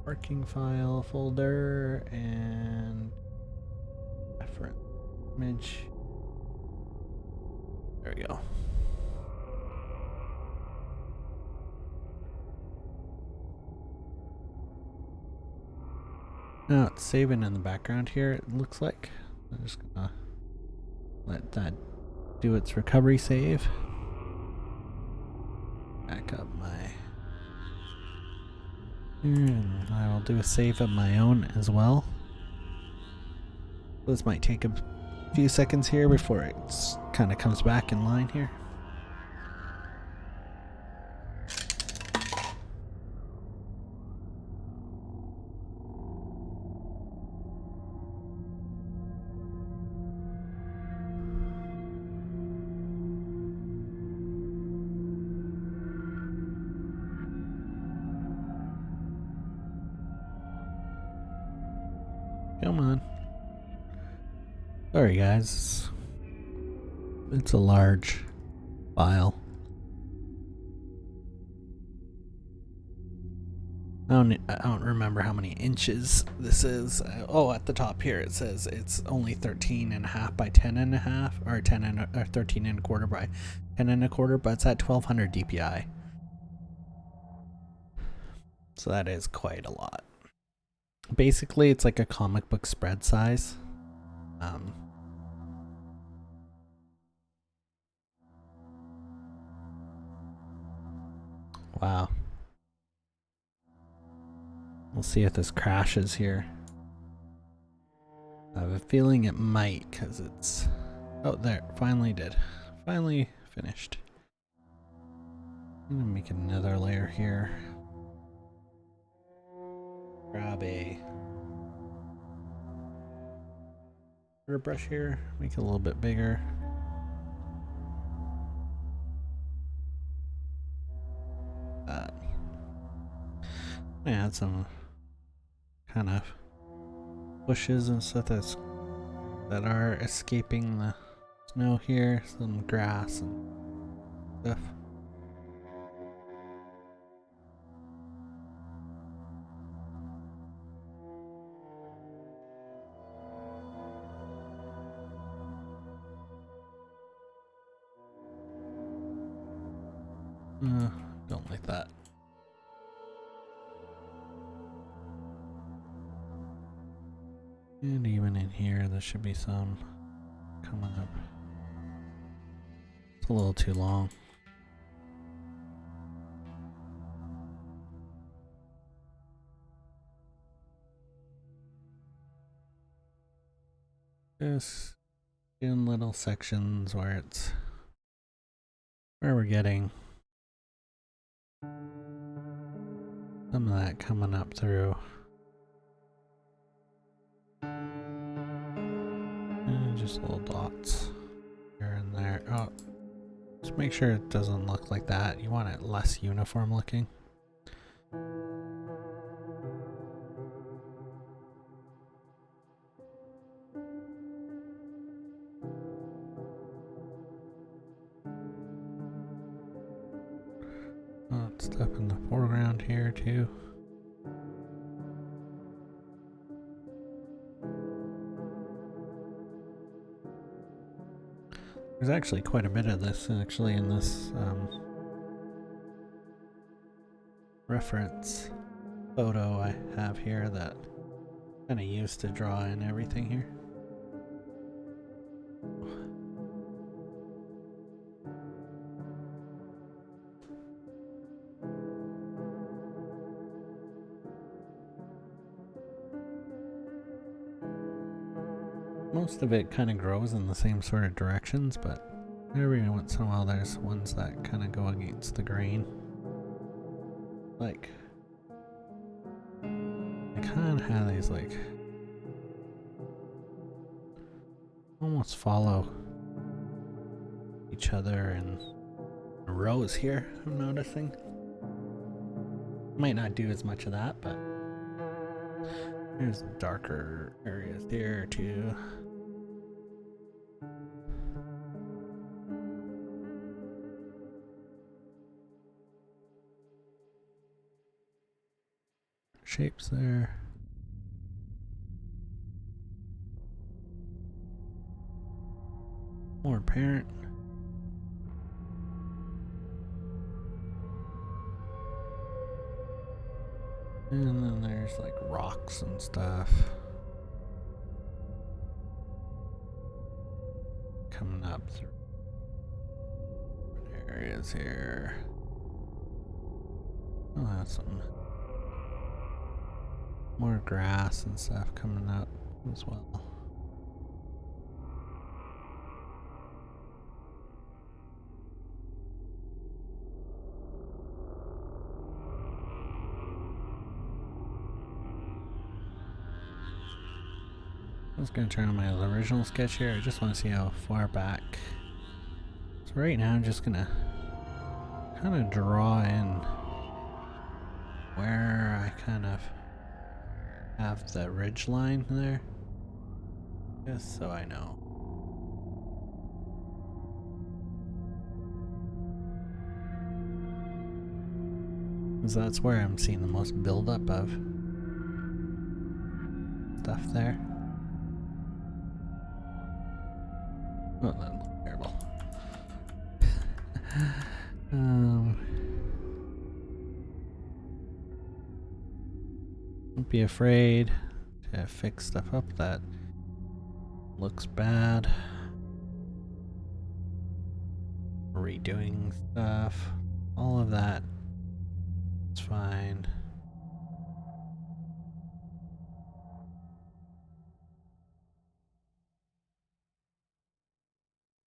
A: Working file folder and reference image. There we go. Now it's saving in the background here, it looks like. I'm just gonna let that do its recovery save. Back up my... And I will do a save of my own as well. This might take a few seconds here before it kind of comes back in line here. Come on. Sorry guys. It's a large file. I don't remember how many inches this is. Oh, at the top here it says it's only 13.5 by 10.5, or 13.25 by 10.25, but it's at 1200 DPI. So that is quite a lot. Basically, it's like a comic book spread size. Wow. We'll see if this crashes here. I have a feeling it might, because it's... Oh, there. Finally did. Finally finished. I'm going to make another layer here. Grab a brush here. Make it a little bit bigger. Add some kind of bushes and stuff that are escaping the snow here. Some grass and stuff. Don't like that. And even in here, there should be some coming up. It's a little too long. Just in little sections where we're getting some of that coming up through. And just little dots here and there. Oh, just make sure it doesn't look like that. You want it less uniform looking. Stuff in the foreground here too. There's actually quite a bit of this actually in this reference photo I have here that I kind of used to draw in everything here. Most of it kind of grows in the same sort of directions, but every once in a while there's ones that kind of go against the grain. Like, I kind of have these like almost follow each other in rows here, I'm noticing. Might not do as much of that, but there's darker areas here too. Shapes there. More apparent. And then there's like rocks and stuff coming up through areas here. Oh, that's some more grass and stuff coming up as well. I was going to turn on my original sketch here. I just want to see how far back. So right now I'm just going to kind of draw in where I kind of have the ridge line there. Just so I know. Because that's where I'm seeing the most buildup of stuff there. Oh, that looks terrible. Don't be afraid to fix stuff up that looks bad. Redoing stuff. All of that. It's fine.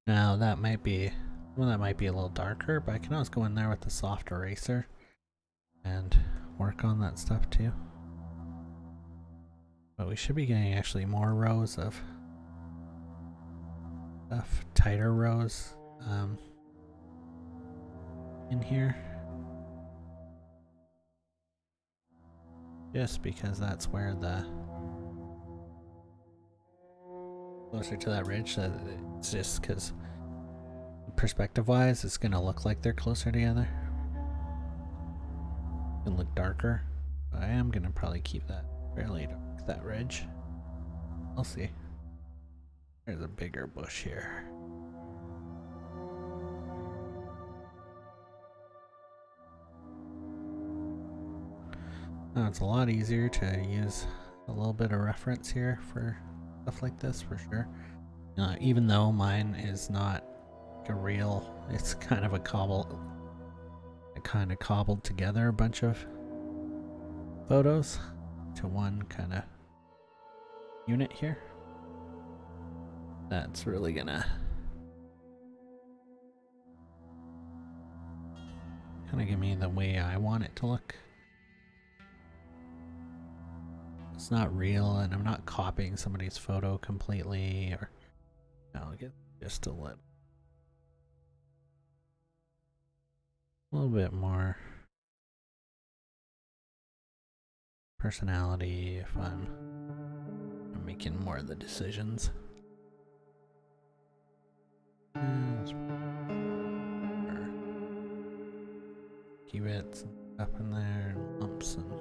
A: Now that might be, well, that might be a little darker, but I can always go in there with the soft eraser and work on that stuff too. But we should be getting actually more rows of stuff, tighter rows in here. Just because that's where the closer to that ridge, so it's just because perspective wise it's gonna look like they're closer together. It'll look darker. But I am gonna probably keep that fairly dark, that ridge. I'll see. There's a bigger bush here. Now it's a lot easier to use a little bit of reference here for stuff like this for sure. Even though mine is not a real, it's kind of a cobbled together a bunch of photos to one kind of unit here. That's really gonna kind of give me the way I want it to look. It's not real, and I'm not copying somebody's photo completely, or I'll get just a little bit more personality if I'm making more of the decisions. Key bits up in there, and lumps and.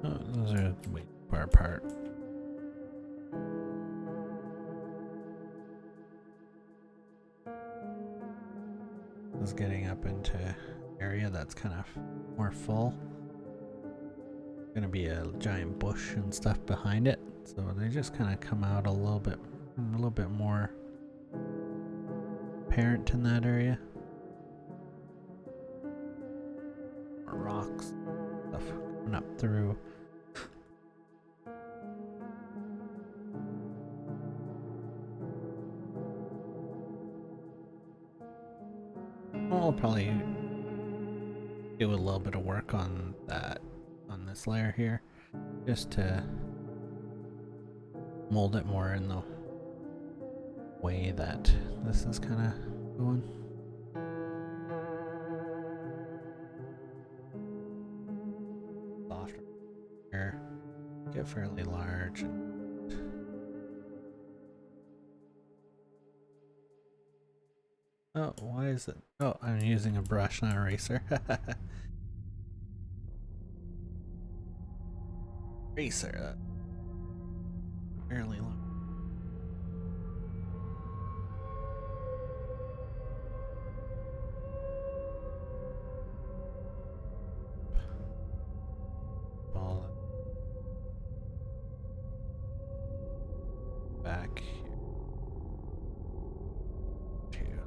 A: Oh, those are way too far apart. This is getting up into area that's kind of more full. Gonna be a giant bush and stuff behind it, so they just kind of come out a little bit more apparent in that area. More rocks, stuff coming up through. I'll probably do a little bit of work on this layer here, just to mold it more in the way that this is kind of going. Softer here, get fairly large. Oh, why is it? Oh, I'm using a brush, not an eraser. Eraser. Fairly long. All back here.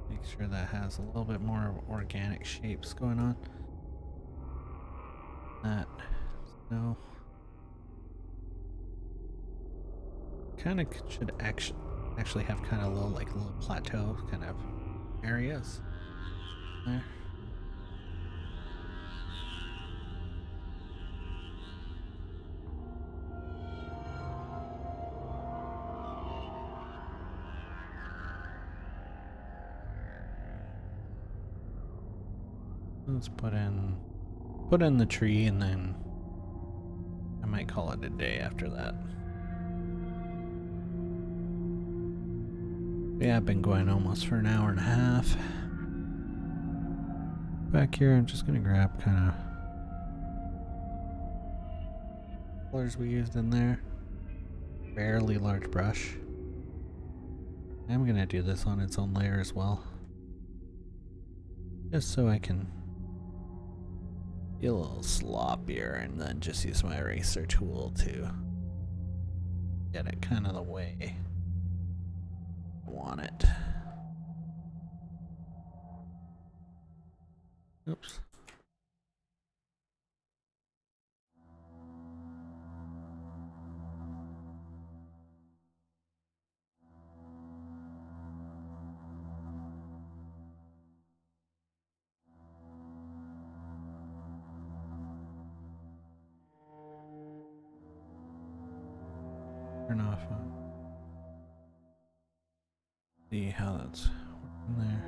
A: Make sure that has a little bit more organic shapes going on. That snow. Kind of should actually have kind of little plateau kind of areas there. Let's put in the tree, and then I might call it a day after that. Yeah, I've been going almost for an hour and a half. Back here, I'm just gonna grab kind of colors we used in there. Fairly large brush. I'm gonna do this on its own layer as well, just so I can be a little sloppier, and then just use my eraser tool to get it kind of the way I want it. Oops. Turn off. See how that's working there.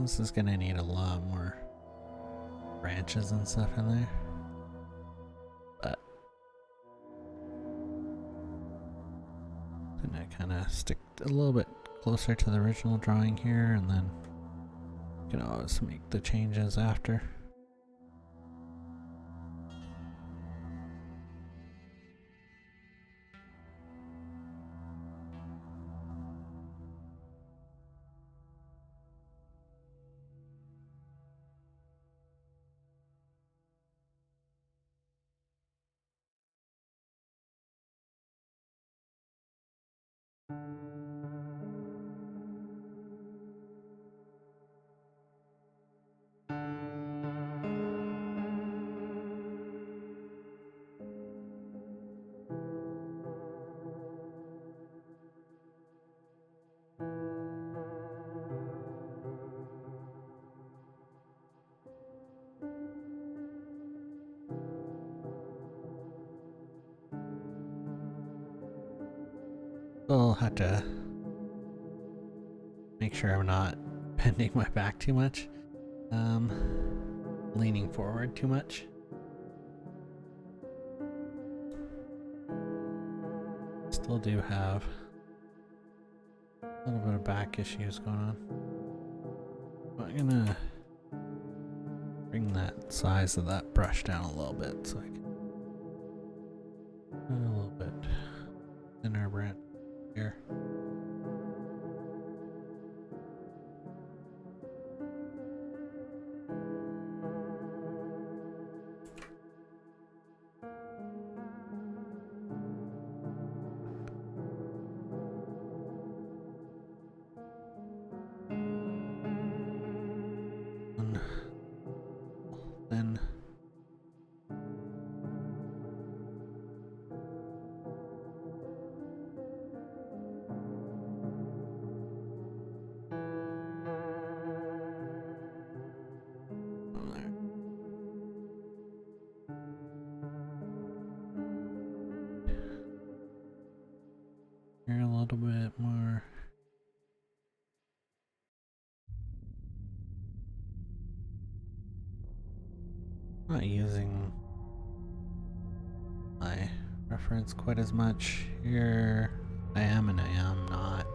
A: This is gonna need a lot more branches and stuff in there. But I'm gonna kind of stick a little bit closer to the original drawing here, and then you can always make the changes after. I'll have to make sure I'm not bending my back too much, leaning forward too much. Still do have a little bit of back issues going on. I'm gonna bring that size of that brush down a little bit so I can a little bit thinner branch here. Then here a little bit more. Not using my reference quite as much here. I am and I am not.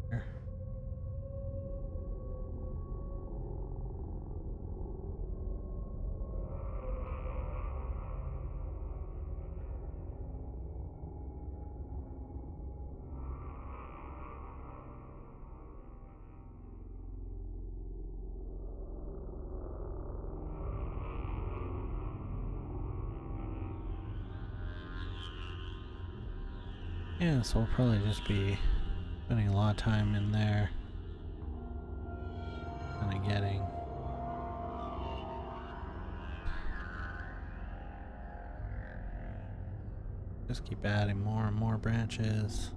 A: Here. Yeah, so we'll probably just be spending a lot of time in there, kind of getting just keep adding more and more branches.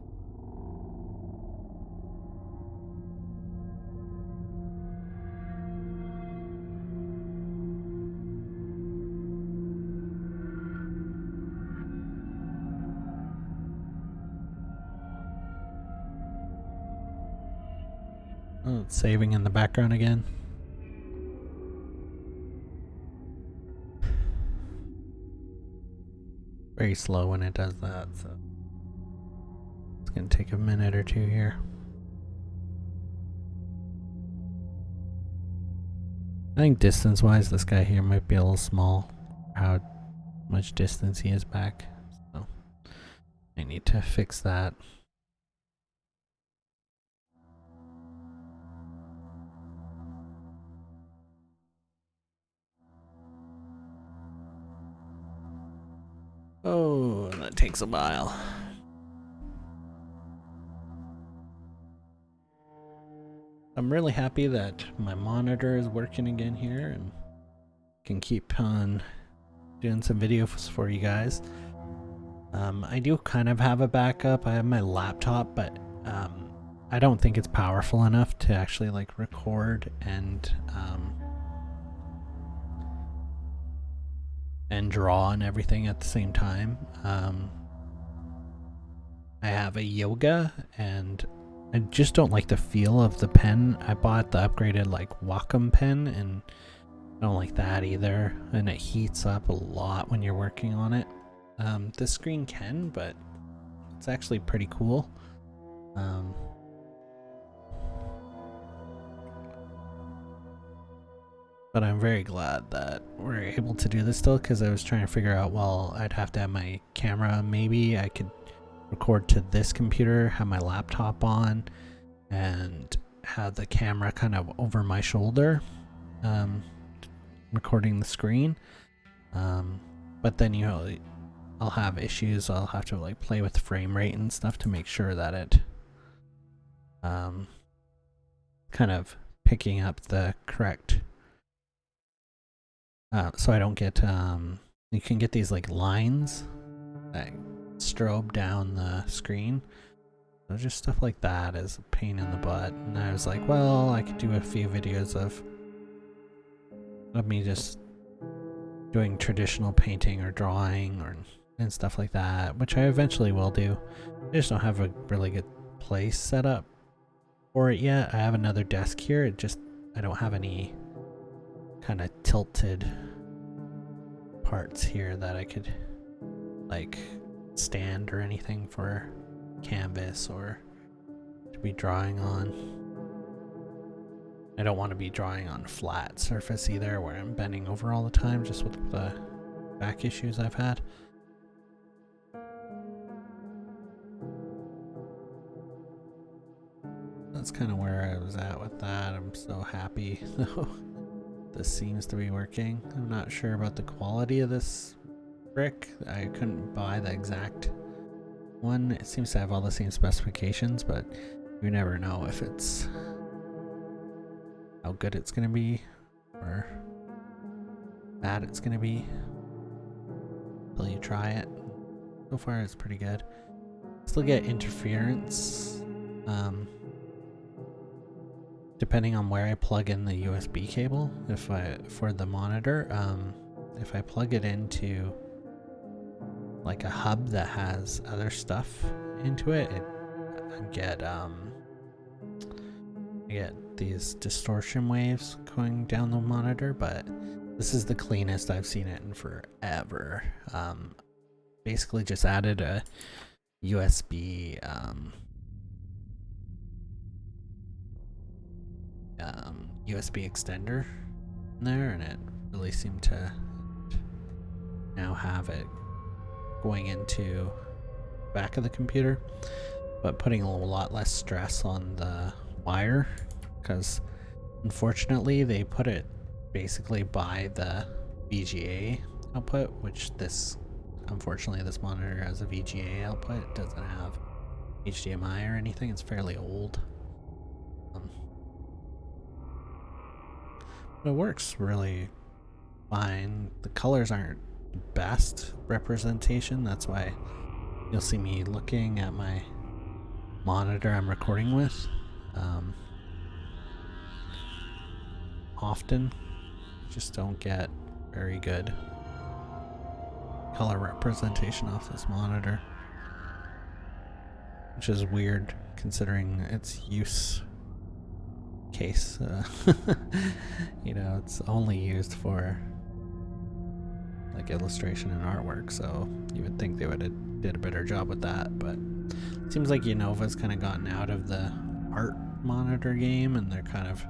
A: Oh, it's saving in the background again. Very slow when it does that, so it's gonna take a minute or two here. I think distance-wise, this guy here might be a little small. How much distance he is back, so I need to fix that. Oh, that takes a while. I'm really happy that my monitor is working again here and can keep on doing some videos for you guys. I do kind of have a backup. I have my laptop, but I don't think it's powerful enough to actually like record and and draw and everything at the same time. I have a yoga, and I just don't like the feel of the pen. I bought the upgraded like Wacom pen, and I don't like that either, and it heats up a lot when you're working on it. This screen can, but it's actually pretty cool. But I'm very glad that we're able to do this still, because I was trying to figure out, well, I'd have to have my camera. Maybe I could record to this computer, have my laptop on, and have the camera kind of over my shoulder, recording the screen. But then, you know, I'll have issues. I'll have to like play with the frame rate and stuff to make sure that it kind of picking up the correct, so I don't get you can get these like lines that strobe down the screen. So just stuff like that is a pain in the butt. And I was like, well, I could do a few videos of me just doing traditional painting or drawing and stuff like that, which I eventually will do. I just don't have a really good place set up for it yet. I have another desk here. I don't have any kind of tilted parts here that I could like stand or anything for canvas or to be drawing on. I don't want to be drawing on a flat surface either, where I'm bending over all the time, just with the back issues I've had. That's kind of where I was at with that. I'm so happy though. This seems to be working. I'm not sure about the quality of this brick. I couldn't buy the exact one. It seems to have all the same specifications, but you never know if it's how good it's gonna be or bad it's gonna be until you try it. So far it's pretty good. Still get interference depending on where I plug in the USB cable. For the monitor, if I plug it into like a hub that has other stuff into it, I get these distortion waves going down the monitor. But this is the cleanest I've seen it in forever. Basically just added a USB USB extender in there, and it really seemed to now have it going into the back of the computer, but putting a lot less stress on the wire, because unfortunately they put it basically by the VGA output, which unfortunately this monitor has a VGA output. It doesn't have HDMI or anything. It's fairly old. But it works really fine. The colors aren't the best representation. That's why you'll see me looking at my monitor I'm recording with often. Just don't get very good color representation off this monitor, which is weird considering its use case. You know, it's only used for like illustration and artwork, so you would think they would have did a better job with that. But it seems like Unnova's kind of gotten out of the art monitor game, and they're kind of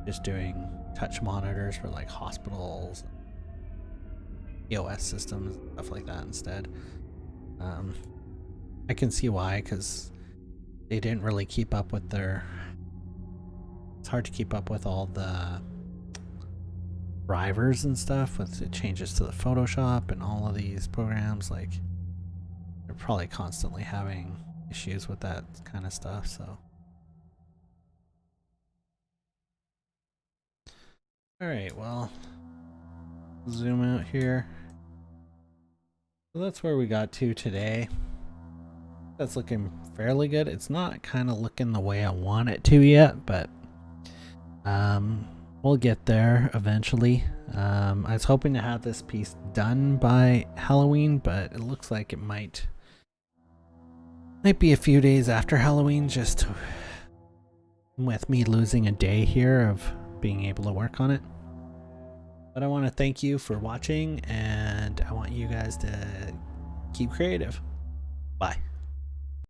A: just doing touch monitors for like hospitals, EOS systems, stuff like that instead. I can see why, because they didn't really keep up with it's hard to keep up with all the drivers and stuff with the changes to the Photoshop and all of these programs. Like, they're probably constantly having issues with that kind of stuff. So alright, well, zoom out here. So that's where we got to today. That's looking fairly good. It's not kind of looking the way I want it to yet, but we'll get there eventually. I was hoping to have this piece done by Halloween, but it looks like it might be a few days after Halloween, just with me losing a day here of being able to work on it. But I want to thank you for watching, and I want you guys to keep creative. Bye.